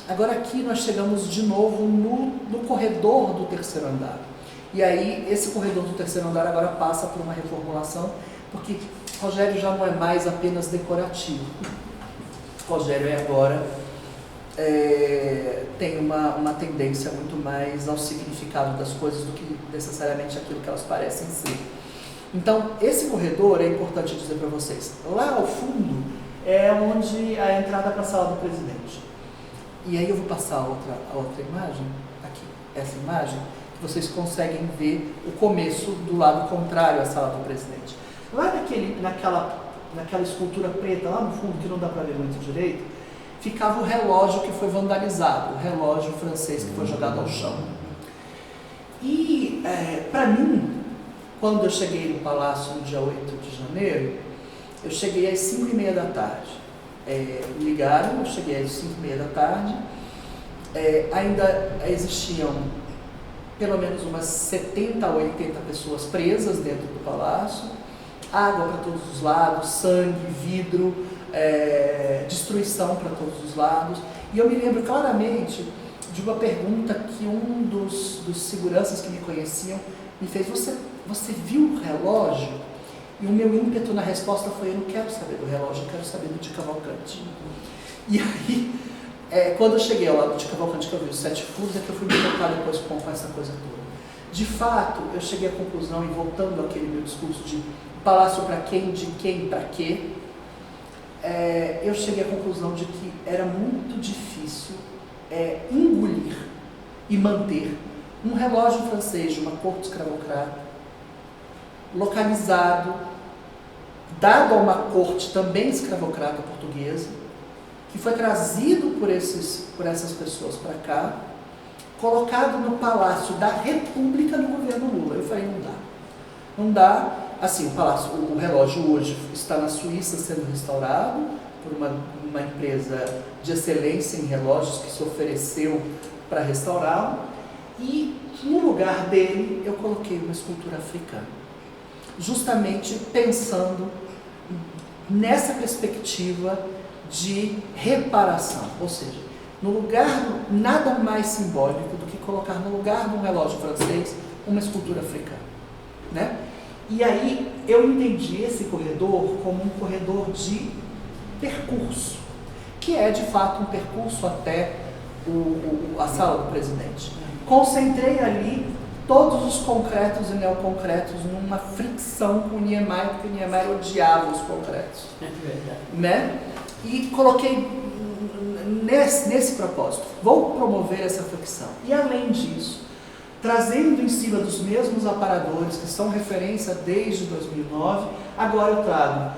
Agora aqui nós chegamos de novo no corredor do terceiro andar. E aí, esse corredor do terceiro andar agora passa por uma reformulação, porque Rogério já não é mais apenas decorativo. Rogério agora tem uma tendência muito mais ao significado das coisas do que necessariamente aquilo que elas parecem ser. Então, esse corredor, é importante dizer para vocês, lá ao fundo é onde a entrada para a sala do presidente. E aí eu vou passar a outra imagem, aqui, essa imagem, que vocês conseguem ver o começo do lado contrário à sala do presidente. Lá naquela escultura preta, lá no fundo, que não dá para ver muito direito, ficava o relógio que foi vandalizado, o relógio francês que foi jogado ao chão. E, para mim, quando eu cheguei no Palácio no dia 8 de janeiro, eu cheguei às 5h30 da tarde. Ligaram, eu cheguei às 5h30 da tarde, ainda existiam pelo menos umas 70 a 80 pessoas presas dentro do palácio, água para todos os lados, sangue, vidro, destruição para todos os lados. E eu me lembro claramente de uma pergunta que um dos seguranças que me conheciam me fez: você viu o relógio? E o meu ímpeto na resposta foi: eu não quero saber do relógio, eu quero saber do de Cavalcante. E aí, quando eu cheguei ao lado de Cavalcante, que eu vi os 7 furos, é que eu fui me tocar depois com essa coisa toda. De fato, eu cheguei à conclusão, e voltando àquele meu discurso de palácio para quem, de quem para quê, eu cheguei à conclusão de que era muito difícil engolir e manter um relógio francês de uma corte escravocrata, localizado, dado a uma corte também escravocrata portuguesa, que foi trazido por essas pessoas para cá, colocado no Palácio da República no governo Lula. Eu falei: não dá. Não dá. Assim, o relógio hoje está na Suíça sendo restaurado por uma empresa de excelência em relógios que se ofereceu para restaurá-lo, e no lugar dele eu coloquei uma escultura africana, justamente pensando nessa perspectiva de reparação, ou seja, no lugar, nada mais simbólico do que colocar no lugar de um relógio francês uma escultura africana, né? E aí eu entendi esse corredor como um corredor de percurso, que é de fato um percurso até a sala do presidente. Concentrei ali todos os concretos e neoconcretos numa fricção com o Niemeyer, porque o Niemeyer odiava os concretos.
É verdade.
Né? E coloquei nesse propósito, vou promover essa fricção. E além disso, trazendo em cima dos mesmos aparadores que são referência desde 2009, agora eu trago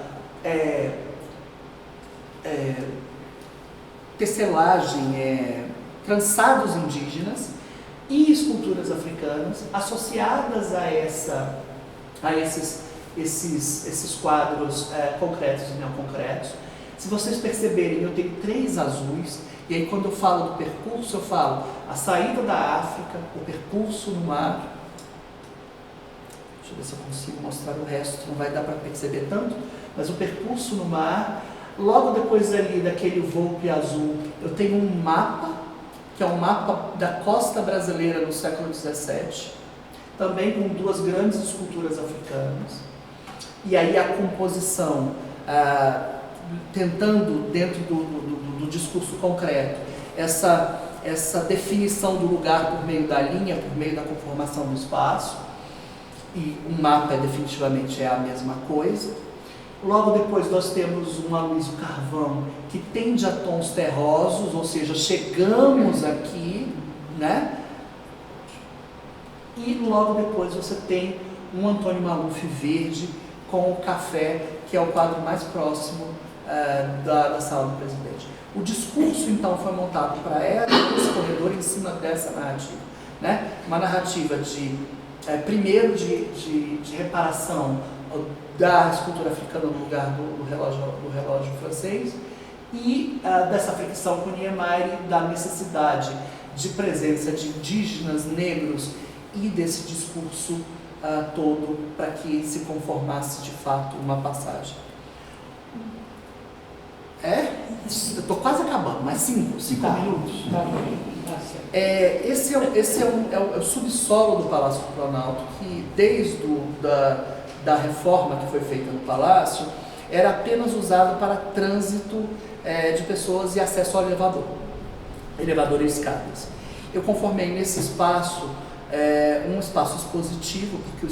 tecelagem, trançados indígenas e esculturas africanas associadas a esses quadros concretos e neoconcretos. Se vocês perceberem, eu tenho 3 azuis, e aí quando eu falo do percurso, eu falo a saída da África, o percurso no mar. Deixa eu ver se eu consigo mostrar o resto, não vai dar para perceber tanto, mas o percurso no mar. Logo depois ali daquele Volpe azul, eu tenho um mapa, que é um mapa da costa brasileira no século XVII, também com 2 grandes esculturas africanas. E aí a composição, tentando, dentro do discurso concreto, essa definição do lugar por meio da linha, por meio da conformação do espaço, e um mapa definitivamente é a mesma coisa. Logo depois nós temos um Aloysio Carvão que tende a tons terrosos, ou seja, chegamos aqui, né? E logo depois você tem um Antônio Maluf verde com o café, que é o quadro mais próximo da sala do presidente. O discurso então foi montado para esse corredor em cima dessa narrativa, né? Uma narrativa primeiro de reparação da escultura africana no lugar do relógio francês, e dessa fricção com Niemeyer, da necessidade de presença de indígenas, negros, e desse discurso todo para que se conformasse de fato uma passagem. Eu estou quase acabando, mas 5 minutos. Esse é o subsolo do Palácio do Planalto, que desde da reforma que foi feita no Palácio, era apenas usado para trânsito de pessoas e acesso ao elevador e escadas. Eu conformei nesse espaço um espaço expositivo, porque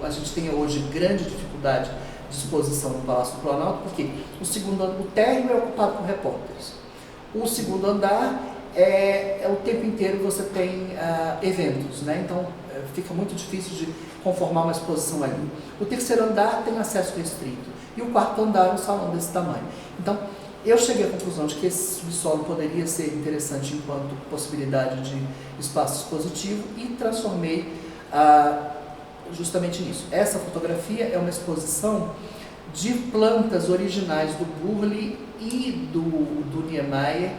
a gente tem hoje grande dificuldade de exposição no Palácio do Planalto, porque o térreo é ocupado por repórteres. O segundo andar o tempo inteiro você tem eventos, né? Então fica muito difícil de conformar uma exposição ali. O terceiro andar tem acesso restrito, e o quarto andar é um salão desse tamanho. Então eu cheguei à conclusão de que esse subsolo poderia ser interessante enquanto possibilidade de espaço expositivo, e transformei justamente nisso. Essa fotografia é uma exposição de plantas originais do Burle e do Niemeyer,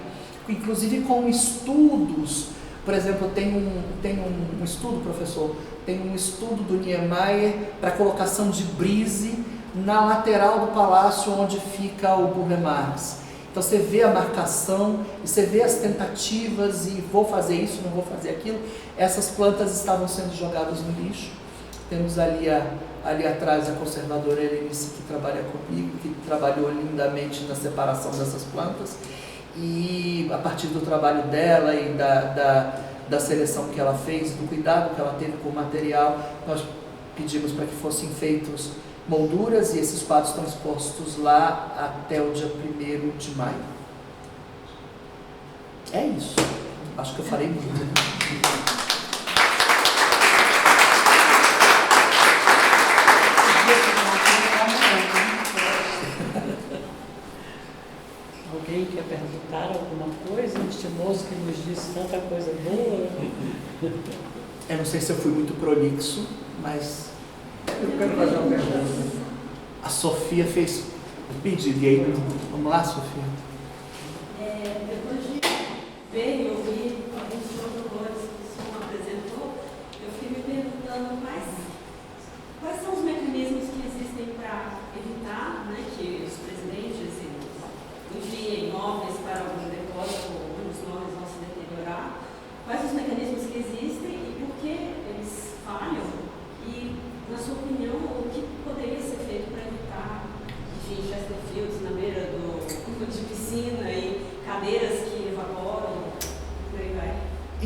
inclusive com estudos. Por exemplo, tem um estudo, professor, tem um estudo do Niemeyer para colocação de brise na lateral do palácio onde fica o Burle Marx. Então você vê a marcação e você vê as tentativas e vou fazer isso, não vou fazer aquilo. Essas plantas estavam sendo jogadas no lixo. Temos ali atrás a conservadora Helenice, que trabalha comigo, que trabalhou lindamente na separação dessas plantas. E a partir do trabalho dela e da seleção que ela fez, do cuidado que ela teve com o material, nós pedimos para que fossem feitos molduras, e esses quadros estão expostos lá até o dia 1º de maio. É isso. Acho que eu falei muito.
Alguém quer perguntar alguma coisa? Este moço que nos disse tanta coisa boa.
Eu não sei se eu fui muito prolixo, mas
Eu quero fazer uma pergunta.
a Sofia fez o pedido. E aí, vamos lá, Sofia?
Depois de ver e ouvir, a gente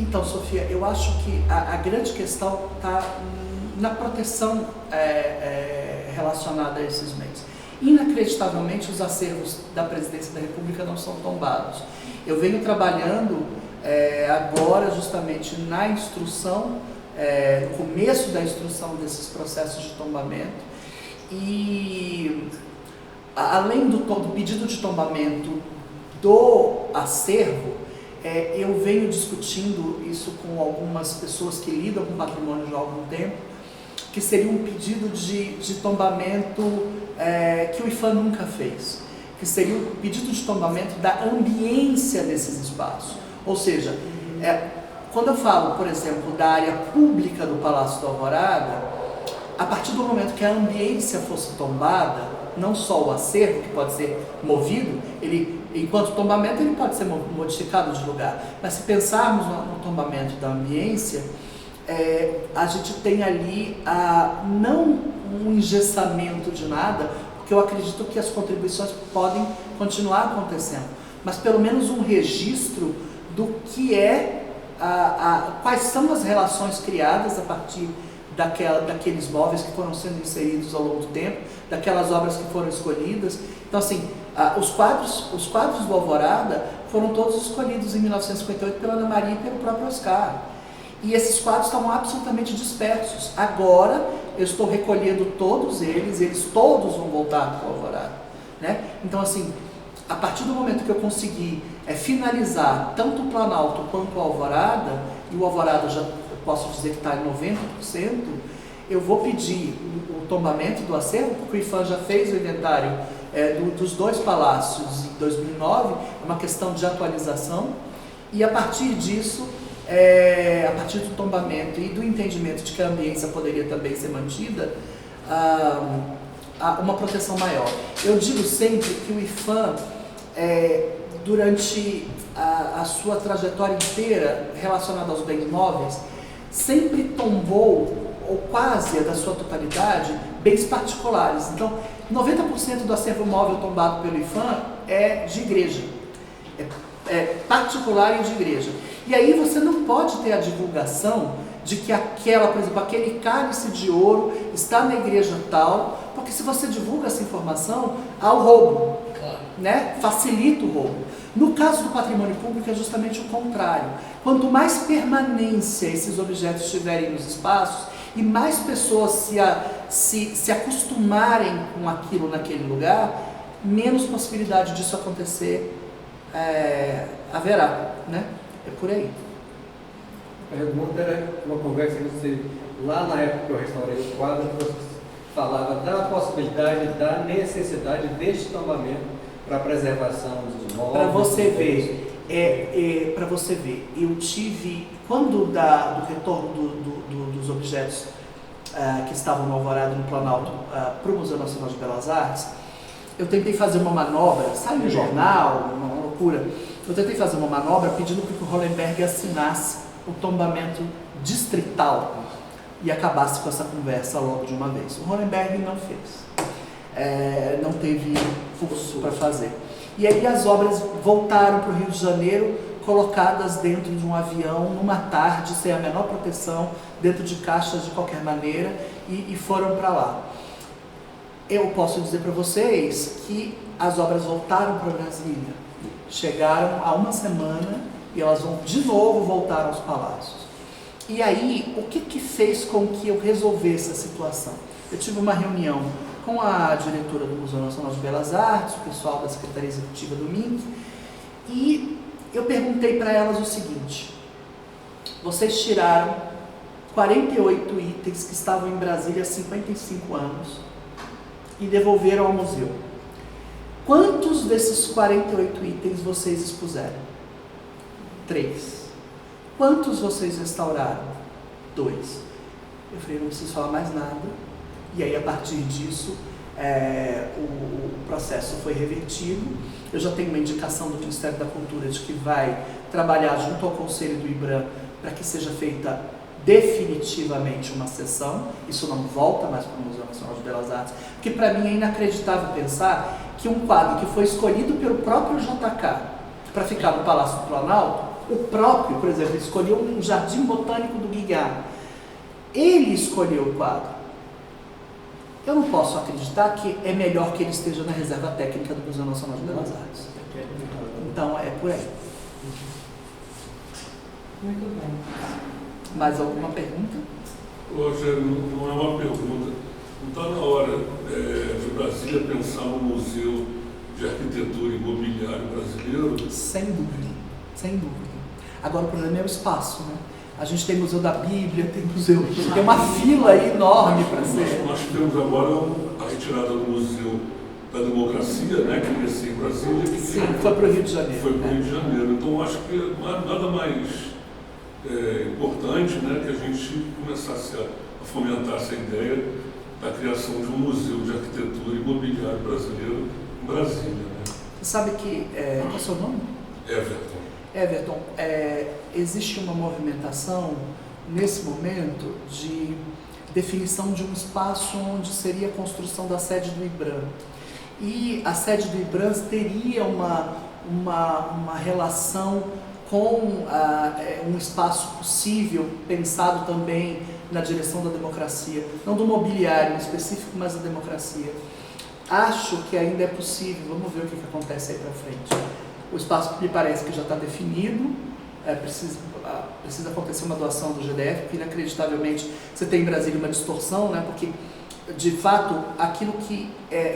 Então, Sofia, eu acho que a grande questão está na proteção relacionada a esses meios. Inacreditavelmente, os acervos da Presidência da República não são tombados. Eu venho trabalhando agora justamente na instrução, no começo da instrução desses processos de tombamento, e além do pedido de tombamento do acervo, eu venho discutindo isso com algumas pessoas que lidam com patrimônio já há algum tempo, que seria um pedido de tombamento que o IPHAN nunca fez, que seria um pedido de tombamento da ambiência desses espaços. Ou seja, quando eu falo, por exemplo, da área pública do Palácio do Alvorada, a partir do momento que a ambiência fosse tombada, não só o acervo, que pode ser movido, enquanto tombamento ele pode ser modificado de lugar, mas se pensarmos no tombamento da ambiência, a gente tem ali não um engessamento de nada, porque eu acredito que as contribuições podem continuar acontecendo, mas pelo menos um registro do que quais são as relações criadas a partir daqueles móveis que foram sendo inseridos ao longo do tempo, daquelas obras que foram escolhidas. Então, assim, os quadros do Alvorada foram todos escolhidos em 1958 pela Ana Maria e pelo próprio Oscar. E esses quadros estavam absolutamente dispersos. Agora, eu estou recolhendo todos eles todos vão voltar para o Alvorada, né? Então, assim, a partir do momento que eu conseguir finalizar tanto o Planalto quanto o Alvorada, e o Alvorada já posso dizer que está em 90%, eu vou pedir o tombamento do acervo, porque o IPHAN já fez o inventário dos dois palácios em 2009, é uma questão de atualização, e a partir disso, a partir do tombamento e do entendimento de que a ambiência poderia também ser mantida, uma proteção maior. Eu digo sempre que o IPHAN, durante a sua trajetória inteira relacionada aos bens móveis, sempre tombou, ou quase da sua totalidade, bens particulares. Então, 90% do acervo móvel tombado pelo IPHAN é de igreja, particular e de igreja. E aí você não pode ter a divulgação de que por exemplo, aquele cálice de ouro está na igreja tal, porque se você divulga essa informação, há o roubo, né? Facilita o roubo. No caso do patrimônio público é justamente o contrário. Quanto mais permanência esses objetos tiverem nos espaços e mais pessoas se acostumarem com aquilo naquele lugar, menos possibilidade disso acontecer haverá, né? É por aí.
A pergunta era uma conversa que você, lá na época que eu restaurei o quadro, você falava da possibilidade, da necessidade deste tombamento para a preservação dos móveis.
Para você ver, para você ver, eu tive, quando do retorno dos objetos que estavam no Alvorada, no Planalto, para o Museu Nacional de Belas Artes, eu tentei fazer uma manobra, saiu no jornal, uma loucura, eu tentei fazer uma manobra pedindo para que o Hollenberg assinasse o tombamento distrital e acabasse com essa conversa logo de uma vez. O Hollenberg não fez, não teve fluxo para fazer. E aí as obras voltaram para o Rio de Janeiro, colocadas dentro de um avião, numa tarde, sem a menor proteção, dentro de caixas de qualquer maneira, e foram para lá. Eu posso dizer para vocês que as obras voltaram para Brasília, chegaram há uma semana e elas vão de novo voltar aos palácios. E aí, o que fez com que eu resolvesse a situação? Eu tive uma reunião com a diretora do Museu Nacional de Belas Artes, o pessoal da Secretaria Executiva do MINC, e eu perguntei para elas o seguinte: vocês tiraram 48 itens que estavam em Brasília há 55 anos e devolveram ao museu. Quantos desses 48 itens vocês expuseram? 3. Quantos vocês restauraram? 2. Eu falei, não preciso falar mais nada. E aí, a partir disso, o processo foi revertido. Eu já tenho uma indicação do Ministério da Cultura de que vai trabalhar junto ao Conselho do IBRAM para que seja feita definitivamente uma sessão. Isso não volta mais para o Museu Nacional de Belas Artes, porque para mim é inacreditável pensar que um quadro que foi escolhido pelo próprio JK para ficar no Palácio do Planalto O próprio, por exemplo, escolheu um jardim botânico do Guigar. Ele escolheu o quadro. Eu não posso acreditar que é melhor que ele esteja na reserva técnica do Museu Nacional de Belas Artes. Então é por aí.
Muito bem.
Mais alguma pergunta?
Rogério, não é uma pergunta. Não está na hora de Brasília pensar no Museu de Arquitetura e Imobiliário Brasileiro?
Sem dúvida, sem dúvida. Agora o problema é o espaço, né? A gente tem Museu da Bíblia, tem uma fila aí enorme para ser.
Nós temos agora a retirada do Museu da Democracia, né, que ia ser em Brasília.
Sim, foi para o Rio de Janeiro.
Foi para o Rio de Janeiro. Então acho que nada mais importante, né, que a gente começasse a fomentar essa ideia da criação de um museu de arquitetura e imobiliário brasileiro em Brasília. Né?
Você sabe que, qual é o seu nome? Everton, existe uma movimentação nesse momento de definição de um espaço onde seria a construção da sede do IBRAM. E a sede do IBRAM teria uma relação com um espaço possível, pensado também na direção da democracia, não do mobiliário em específico, mas da democracia. Acho que ainda é possível, vamos ver o que acontece aí para frente. O espaço me parece que já está definido, precisa acontecer uma doação do GDF, porque inacreditavelmente você tem em Brasília uma distorção, né? Porque de fato aquilo que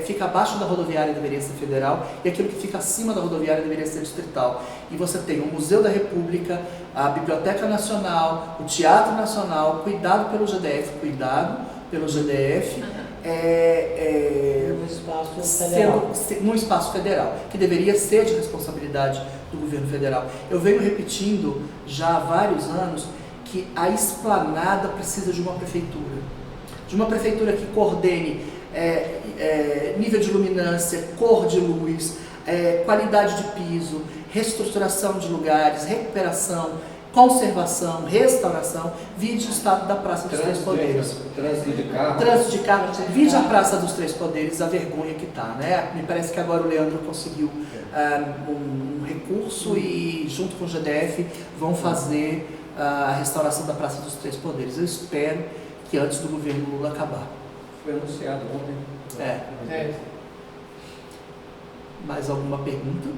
fica abaixo da rodoviária deveria ser federal e aquilo que fica acima da rodoviária deveria ser distrital. E você tem o Museu da República, a Biblioteca Nacional, o Teatro Nacional, cuidado pelo GDF, num espaço federal, que deveria ser de responsabilidade do governo federal. Eu venho repetindo já há vários anos que a esplanada precisa de uma prefeitura que coordene nível de luminância, cor de luz, qualidade de piso, reestruturação de lugares, recuperação, conservação, restauração, vide o estado da Praça dos Três Poderes. Trânsito de carro. Vide a Praça dos Três Poderes, a vergonha que está, né? Me parece que agora o Leandro conseguiu um recurso e, junto com o GDF, vão fazer a restauração da Praça dos Três Poderes. Eu espero que antes do governo Lula acabar.
Foi anunciado ontem.
Mais alguma pergunta?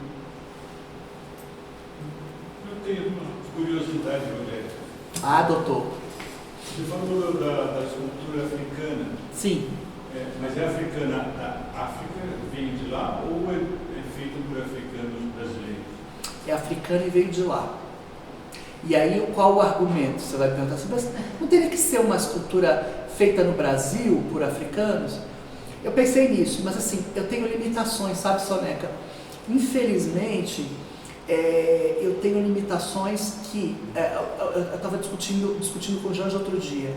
Eu tenho uma curiosidade, Rogério.
Doutor.
Você falou da escultura africana.
Sim.
Mas é africana, a África vem de lá ou é feita por africanos brasileiros?
É africana e veio de lá. E aí, qual o argumento? Você vai perguntar assim, mas não teria que ser uma escultura feita no Brasil por africanos? Eu pensei nisso, mas assim, eu tenho limitações, sabe, Soneca? Infelizmente, eu tenho limitações que... eu estava discutindo com o Jorge outro dia.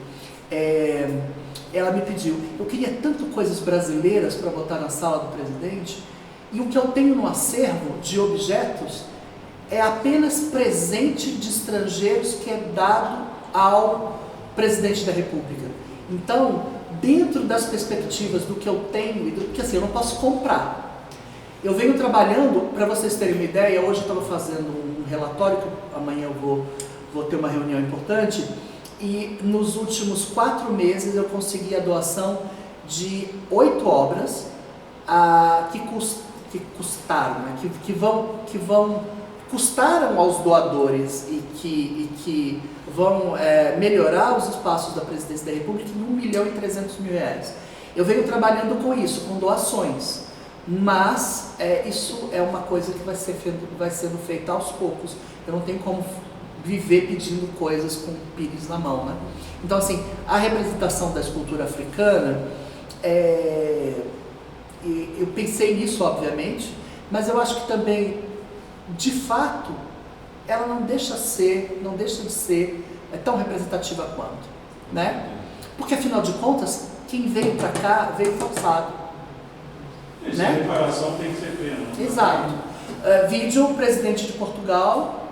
Ela me pediu, eu queria tanto coisas brasileiras para botar na sala do presidente, e o que eu tenho no acervo de objetos é apenas presente de estrangeiros que é dado ao presidente da República. Então, dentro das perspectivas do que eu tenho, porque assim, eu não posso comprar. Eu venho trabalhando, para vocês terem uma ideia, hoje eu estava fazendo um relatório, que amanhã eu vou ter uma reunião importante, e nos últimos 4 meses eu consegui a doação de 8 obras que custaram, né? Custaram aos doadores e que vão melhorar os espaços da Presidência da República em R$1.300.000. Eu venho trabalhando com isso, com doações, mas isso é uma coisa que vai sendo feita aos poucos. Eu não tenho como viver pedindo coisas com o pires na mão, né? Então, assim, a representação da escultura africana, eu pensei nisso, obviamente, mas eu acho que também, de fato, ela não deixa de ser tão representativa quanto, né? Porque, afinal de contas, quem veio para cá veio forçado.
Essa reparação tem que ser plena.
Exato. Vídeo o presidente de Portugal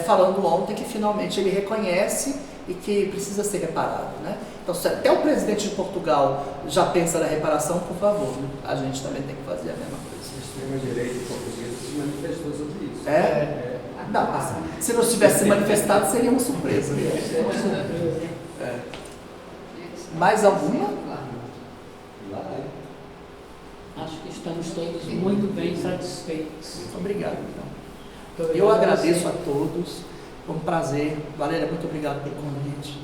falando ontem que finalmente ele reconhece e que precisa ser reparado, né? Então, se até o presidente de Portugal já pensa na reparação, por favor, né? A gente também tem que fazer a mesma coisa.
O extrema-direita portuguesa se manifestou sobre isso.
Não, mas se não tivesse manifestado, seria uma surpresa. É. Mais alguma?
Acho que estamos todos muito bem satisfeitos.
Muito obrigado, então.
Muito
Eu
obrigado a
agradeço
você.
a todos. Foi um prazer. Valéria, muito obrigado pelo convite.